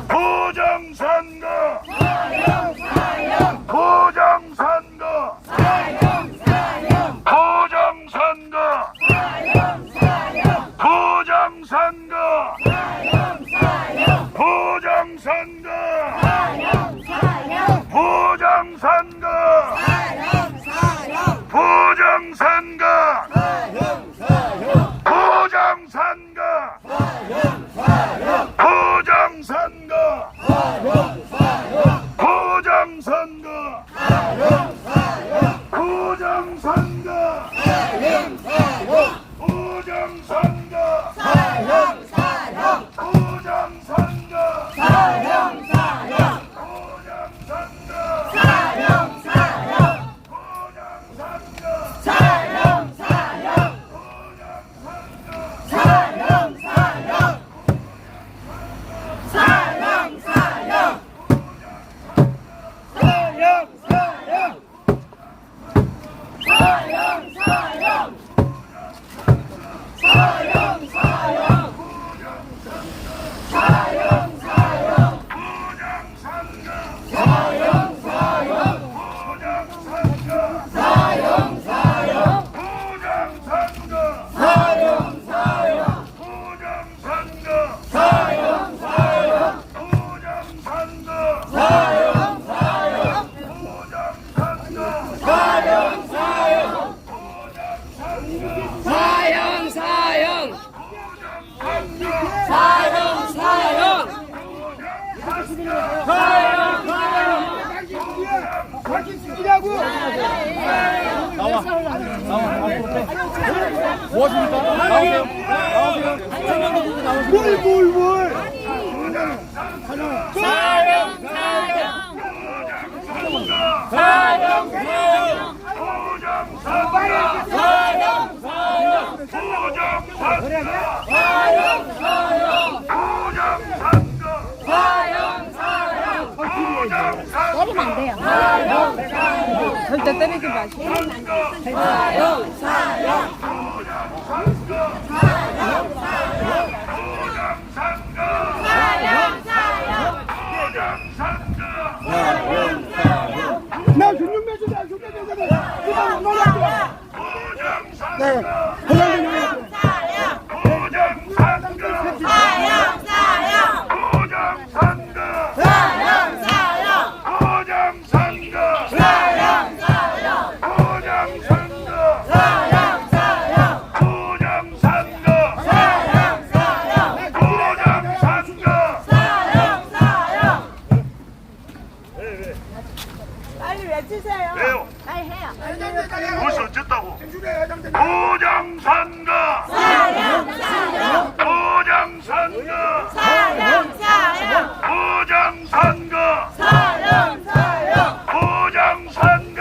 보장선거 보장선거 때리면 안 돼요. 절대 때리지 마시고. 나 16m 다 16m 네. 회장님. 빨리 외치세요. 왜요? 빨리 해요. 무엇이 어쨌다고? 부장산가 부장산가 부장산가 부장산가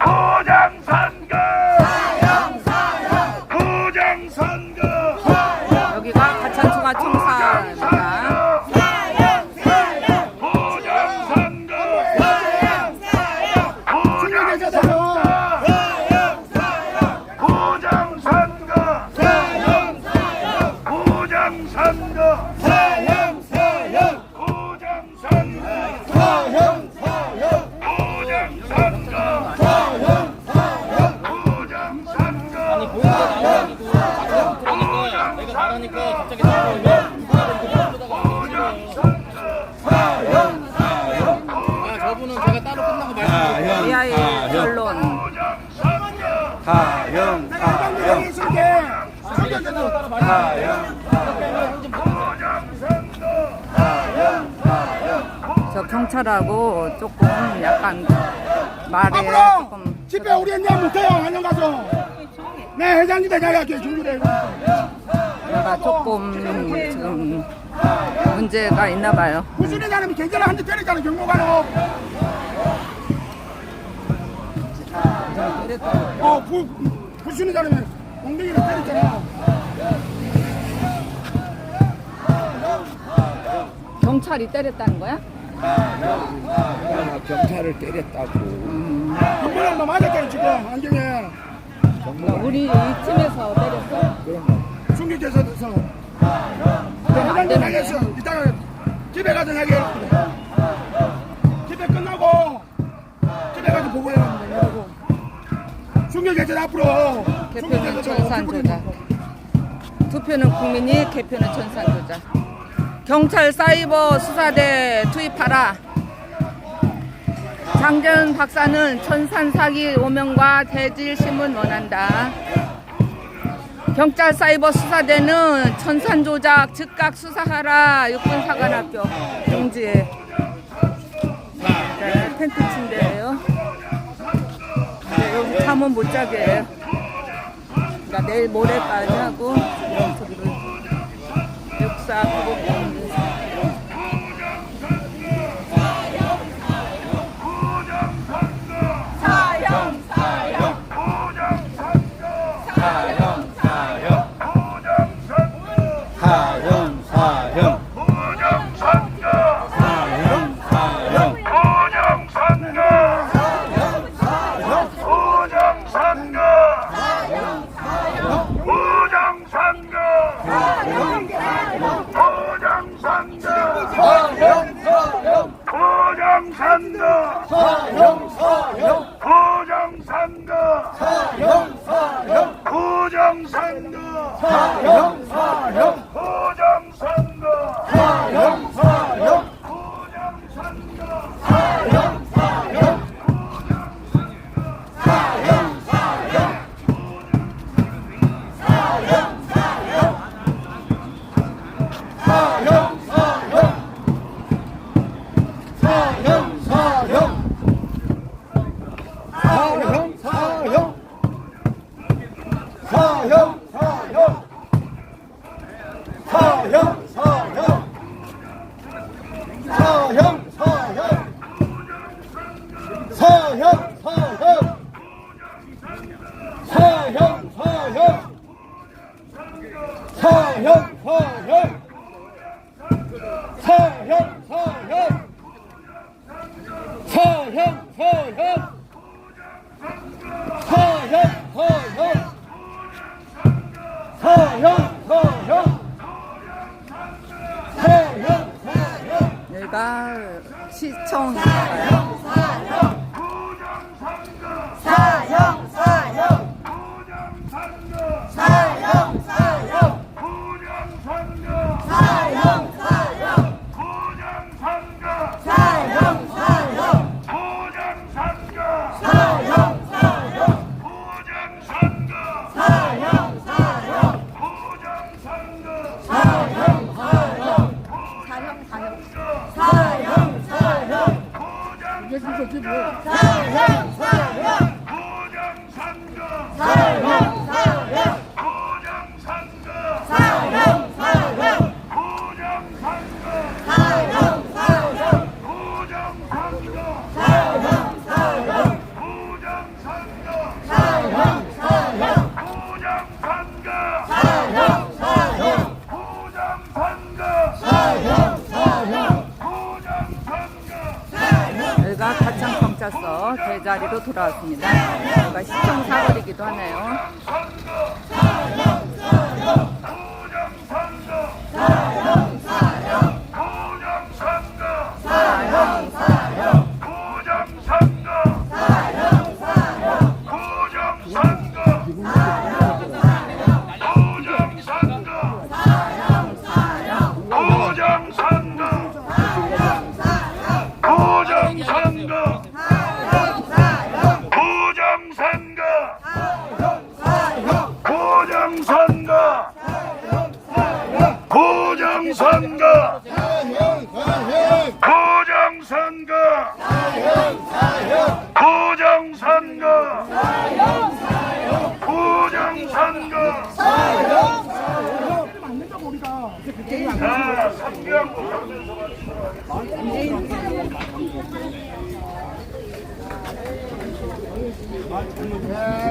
부장산가 부장산가 여기가 가천중화 청사입니다. AI 결론. 저 경찰하고 조금 약간 말에 조금 집회 우리 했냐 못해요. 한영 가서. 네, 회장님들 자기가 중주래. 내가 조금 지금 문제가 있나 봐요. 무슨 사람이 경찰을 한대 때렸잖아, 경고관으로. 부수는 사람이 엉덩이를 때렸잖아. 경찰이 때렸다는 거야? 경찰을 때렸다고. 한번에 뭐 맞았잖아, 지금, 안경에. 우리 이 팀에서 때렸어? 중국에서 돼서. 그럼 안 되는 거야? 이따가 집에 가서 얘기해. 집에 끝나고 집에 가서 보고해야 되고. 중국에서 앞으로. 개표는 천산조작. 투표는 국민이, 개표는 천산조작. 경찰 사이버 수사대 투입하라. 장재현 박사는 천산 사기 오명과 대질 신문 원한다. 경찰 사이버 수사대는 천산 조작 즉각 수사하라. 육군사관학교 용지에. 네, 텐트 침대예요. 네, 여기 잠은 못 자게 해요. 그러니까 내일 모레까지 하고 저기로 육사 구곡 여기가 시청인가요? 사형 좋지 뭐. 저희가 가창경찰서 제자리로 돌아왔습니다. 저희가 시청 사거리이기도 하네요.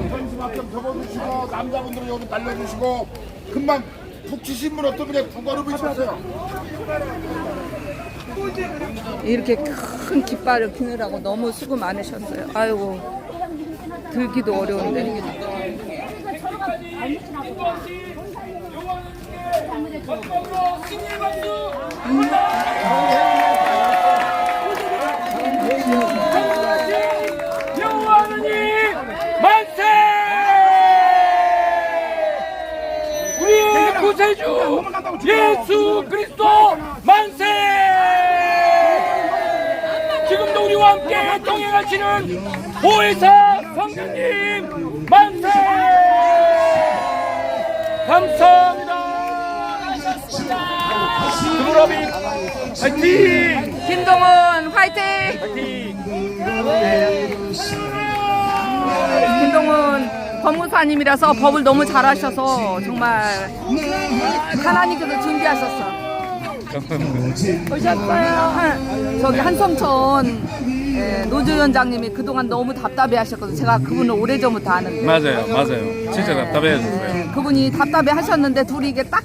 현수막 좀 적어주시고 남자분들은 여기 달려주시고 금방 푹 치신 분 어떤 분이 부가로 있었어요. 이렇게 큰 깃발을 피느라고 너무 수고 많으셨어요. 아이고, 들기도 어려운데. 여호와 하나님 만세! 우리의 구세주 예수 그리스도 만세! 지금도 우리와 함께 동행하시는 보혜사 성령님 만세! 감사합니다. 두부러비 화이팅! 김동훈 화이팅! 김동훈 법무사님이라서 법을 너무 잘하셔서 정말 하나님께서 준비하셨어. 오셨어요. 저기 한성천 노조위원장님이 그동안 너무 답답해 하셨거든요. 제가 그분을 오래전부터 아는데. 맞아요. 진짜 답답해졌어요. 그분이 답답해 하셨는데 둘이 이게 딱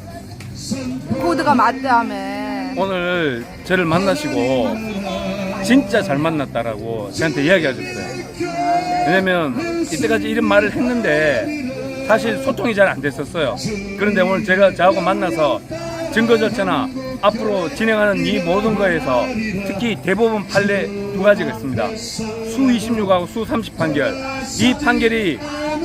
코드가 맞다며. 오늘 저를 만나시고 진짜 잘 만났다라고 저한테 이야기하셨어요. 왜냐면 이때까지 이런 말을 했는데 사실 소통이 잘 안 됐었어요. 그런데 오늘 제가 저하고 만나서 증거 절차나 앞으로 진행하는 이 모든 거에서 특히 대법원 판례 두 가지가 있습니다. 수 26하고 수 30 판결. 이 판결이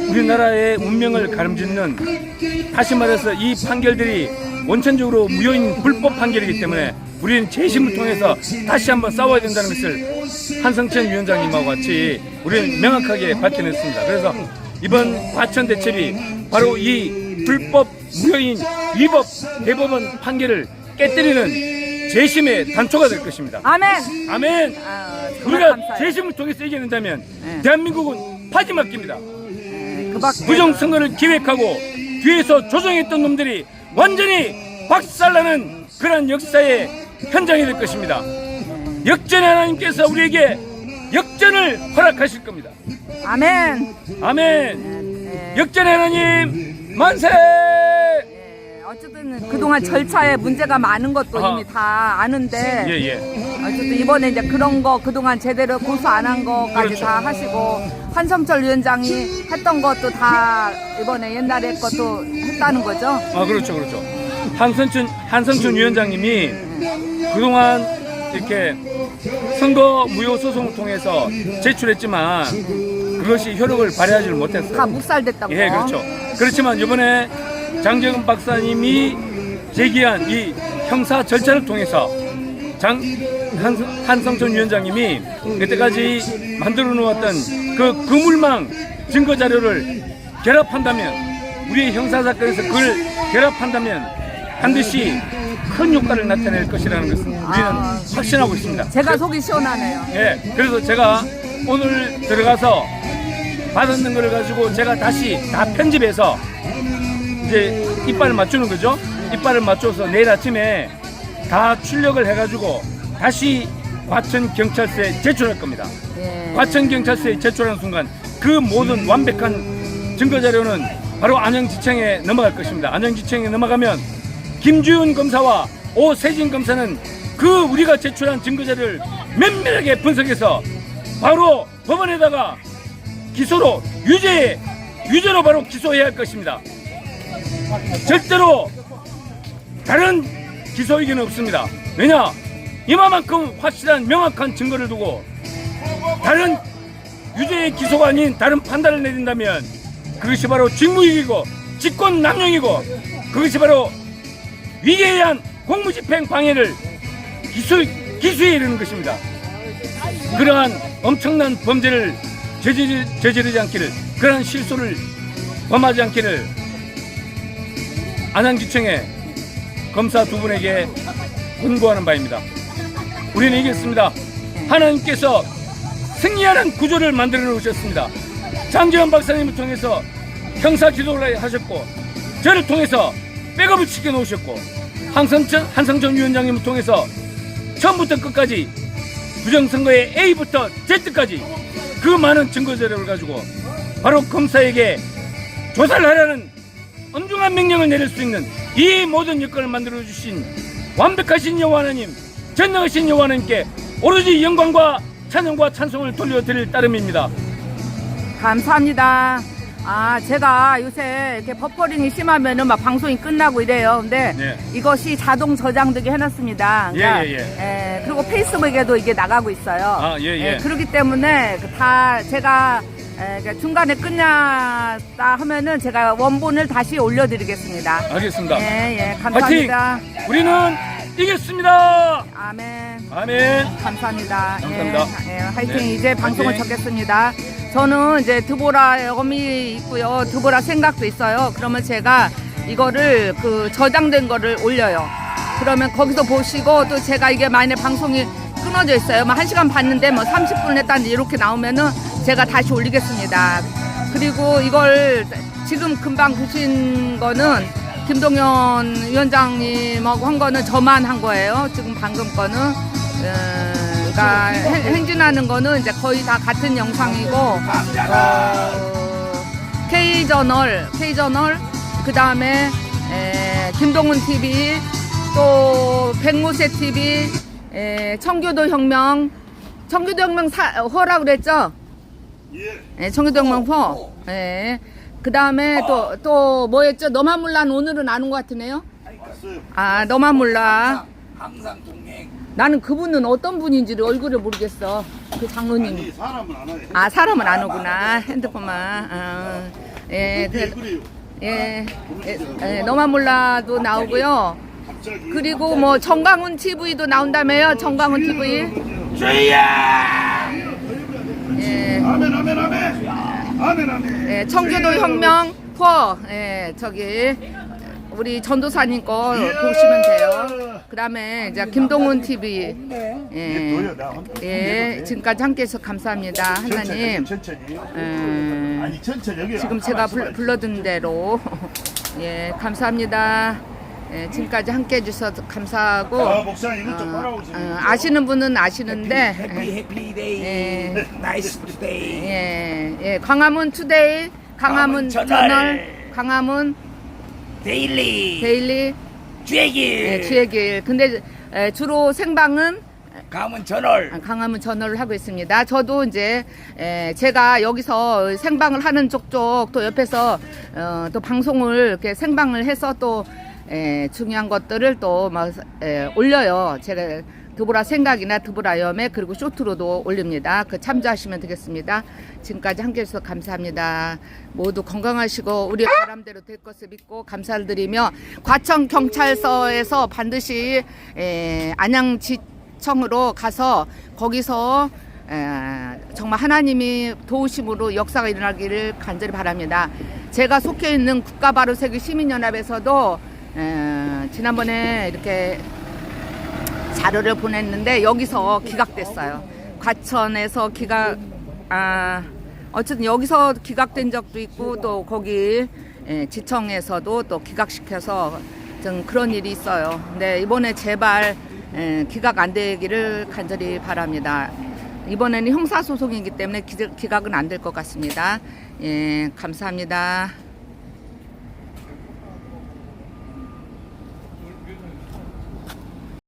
우리나라의 운명을 가름짓는, 다시 말해서 이 판결들이 원천적으로 무효인 불법 판결이기 때문에 우리는 재심을 통해서 다시 한번 싸워야 된다는 것을 한성천 위원장님하고 같이 우리는 명확하게 밝혀냈습니다. 그래서 이번 과천대첩이 바로 이 불법 무효인 위법 대법원 판결을 깨뜨리는 재심의 단초가 될 것입니다. 아멘. 아멘. 우리가 재심을 통해서 이겨낸다면 대한민국은 파지막기입니다. 부정선거를 기획하고 뒤에서 조종했던 놈들이 완전히 박살나는 그런 역사의 현장이 될 것입니다. 역전의 하나님께서 우리에게 역전을 허락하실 겁니다. 아멘. 아멘. 역전의 하나님 만세. 어쨌든 그동안 절차에 문제가 많은 것도 이미 다 아는데 어쨌든 이번에 이제 그런 거 그동안 제대로 고소 안 한 거까지 그렇죠. 다 하시고 한성철 위원장이 했던 것도 다 이번에 옛날에 것도 했다는 거죠. 그렇죠. 한성춘 위원장님이 그동안 이렇게 선거 무효 소송을 통해서 제출했지만 그것이 효력을 발휘하지를 못했어요. 다 묵살됐다고. 예, 그렇죠. 그렇지만 이번에 장재근 박사님이 제기한 이 형사 절차를 통해서 한성천 위원장님이 그때까지 만들어 놓았던 그 그물망 증거 자료를 결합한다면, 우리의 형사 사건에서 그걸 결합한다면 반드시 큰 효과를 나타낼 것이라는 것을 우리는 확신하고 있습니다. 제가 속이 시원하네요. 예, 그래서 제가 오늘 들어가서 받았는 걸 가지고 제가 다시 다 편집해서 이제 이빨을 맞추는 거죠. 이빨을 맞춰서 내일 아침에 다 출력을 해가지고 다시 과천 경찰서에 제출할 겁니다. 예. 과천 경찰서에 제출하는 순간 그 모든 완벽한 증거 자료는 바로 안양지청에 넘어갈 것입니다. 안양지청에 넘어가면 김주윤 검사와 오세진 검사는 그 우리가 제출한 증거 자료를 면밀하게 분석해서 바로 법원에다가 기소로 유죄로 바로 기소해야 할 것입니다. 절대로 다른 기소 의견은 없습니다. 왜냐? 이만큼 확실한 명확한 증거를 두고 다른 유죄의 기소가 아닌 다른 판단을 내린다면 그것이 바로 직무유기고 직권남용이고 그것이 바로 위계에 의한 공무집행 방해를 기수에 이르는 것입니다. 그러한 엄청난 범죄를 저지르지 않기를, 그러한 실수를 범하지 않기를 안양지청의 검사 두 분에게 권고하는 바입니다. 우리는 이겼습니다. 하나님께서 승리하는 구조를 만들어 놓으셨습니다. 장지현 박사님을 통해서 형사 기소를 하셨고, 저를 통해서 백업을 시켜 놓으셨고, 한성천 위원장님을 통해서 처음부터 끝까지 부정선거의 A부터 Z까지 그 많은 증거 자료를 가지고 바로 검사에게 조사를 하라는 엄중한 명령을 내릴 수 있는 이 모든 여건을 만들어 주신 완벽하신 여호와 하나님, 전능하신 여호와 하나님께 오로지 영광과 찬양과 찬송을 돌려드릴 따름입니다. 감사합니다. 제가 요새 이렇게 버퍼링이 심하면은 막 방송이 끝나고 이래요. 근데 네. 이것이 자동 저장되게 해놨습니다. 예. 그리고 페이스북에도 이게 나가고 있어요. 예. 그렇기 때문에 다 제가 중간에 끝났다 하면은 제가 원본을 다시 올려드리겠습니다. 알겠습니다. 예, 감사합니다. 파이팅! 우리는 이겼습니다. 아멘. 감사합니다. 감사합니다. 화이팅. 네. 이제 방송을 화이팅. 적겠습니다. 저는 이제 드보라 염이 있고요. 드보라 생각도 있어요. 그러면 제가 이거를 그 저장된 거를 올려요. 그러면 거기서 보시고 또 제가 이게 만약에 방송이 끊어져 있어요. 뭐 1시간 봤는데 뭐 30분 했다 이렇게 나오면은 제가 다시 올리겠습니다. 그리고 이걸 지금 금방 보신 거는 김동연 위원장님하고 한 거는 저만 한 거예요. 지금 방금 거는. 그러니까 행진하는 거는 이제 거의 다 같은 영상이고, K저널, 그 다음에 김동훈 TV, 또 백모세 TV, 청교도 혁명 허라 그랬죠? 예. 청교도 혁명 허. 그 다음에 또 뭐였죠? 너만 몰라. 오늘은 아는 것 같으네요. 너만 몰라. 항상 동행. 나는 그분은 어떤 분인지를 얼굴을 모르겠어. 그 장로님. 사람은 안 와요. 사람은 안 오구나. 핸드폰만. 너만 몰라도 나오고요. 그리고 뭐 정강훈 TV도 나온다며요. 정강훈 TV. 주야. 아멘. 청교도 혁명 저기 우리 전도사님 거 보시면 돼요. 그 다음에 이제 김동훈 TV. 지금까지 함께해서 감사합니다. 하나님. 천천히. 지금 제가 불러든 대로. 감사합니다. 지금까지 함께해 주셔서 감사하고. 목사님 이것 좀 따라오세요. 아시는 분은 아시는데. 해피데이. 나이스 데이. 광화문 투데이, 광화문 저널, 광화문 데일리. 주의길. 주의길. 근데 주로 생방은 강원 저널. 강화문 저널을 하고 있습니다. 저도 이제 제가 여기서 생방을 하는 쪽쪽 또 옆에서 또 방송을 이렇게 생방을 해서 또 중요한 것들을 또 막 올려요. 제가 드보라 생각이나 드보라 염에 그리고 쇼트로도 올립니다. 그 참조하시면 되겠습니다. 지금까지 함께 해주셔서 감사합니다. 모두 건강하시고 우리 바람대로 될 것을 믿고 감사를 드리며 과천 경찰서에서 반드시 안양지청으로 가서 거기서 정말 하나님이 도우심으로 역사가 일어나기를 간절히 바랍니다. 제가 속해 있는 국가바로세계 시민연합에서도 지난번에 이렇게 자료를 보냈는데 여기서 기각됐어요. 과천에서 어쨌든 여기서 기각된 적도 있고 또 거기 지청에서도 또 기각시켜서 좀 그런 일이 있어요. 근데 이번에 제발 기각 안 되기를 간절히 바랍니다. 이번에는 형사소송이기 때문에 기각은 안 될 것 같습니다. 예, 감사합니다.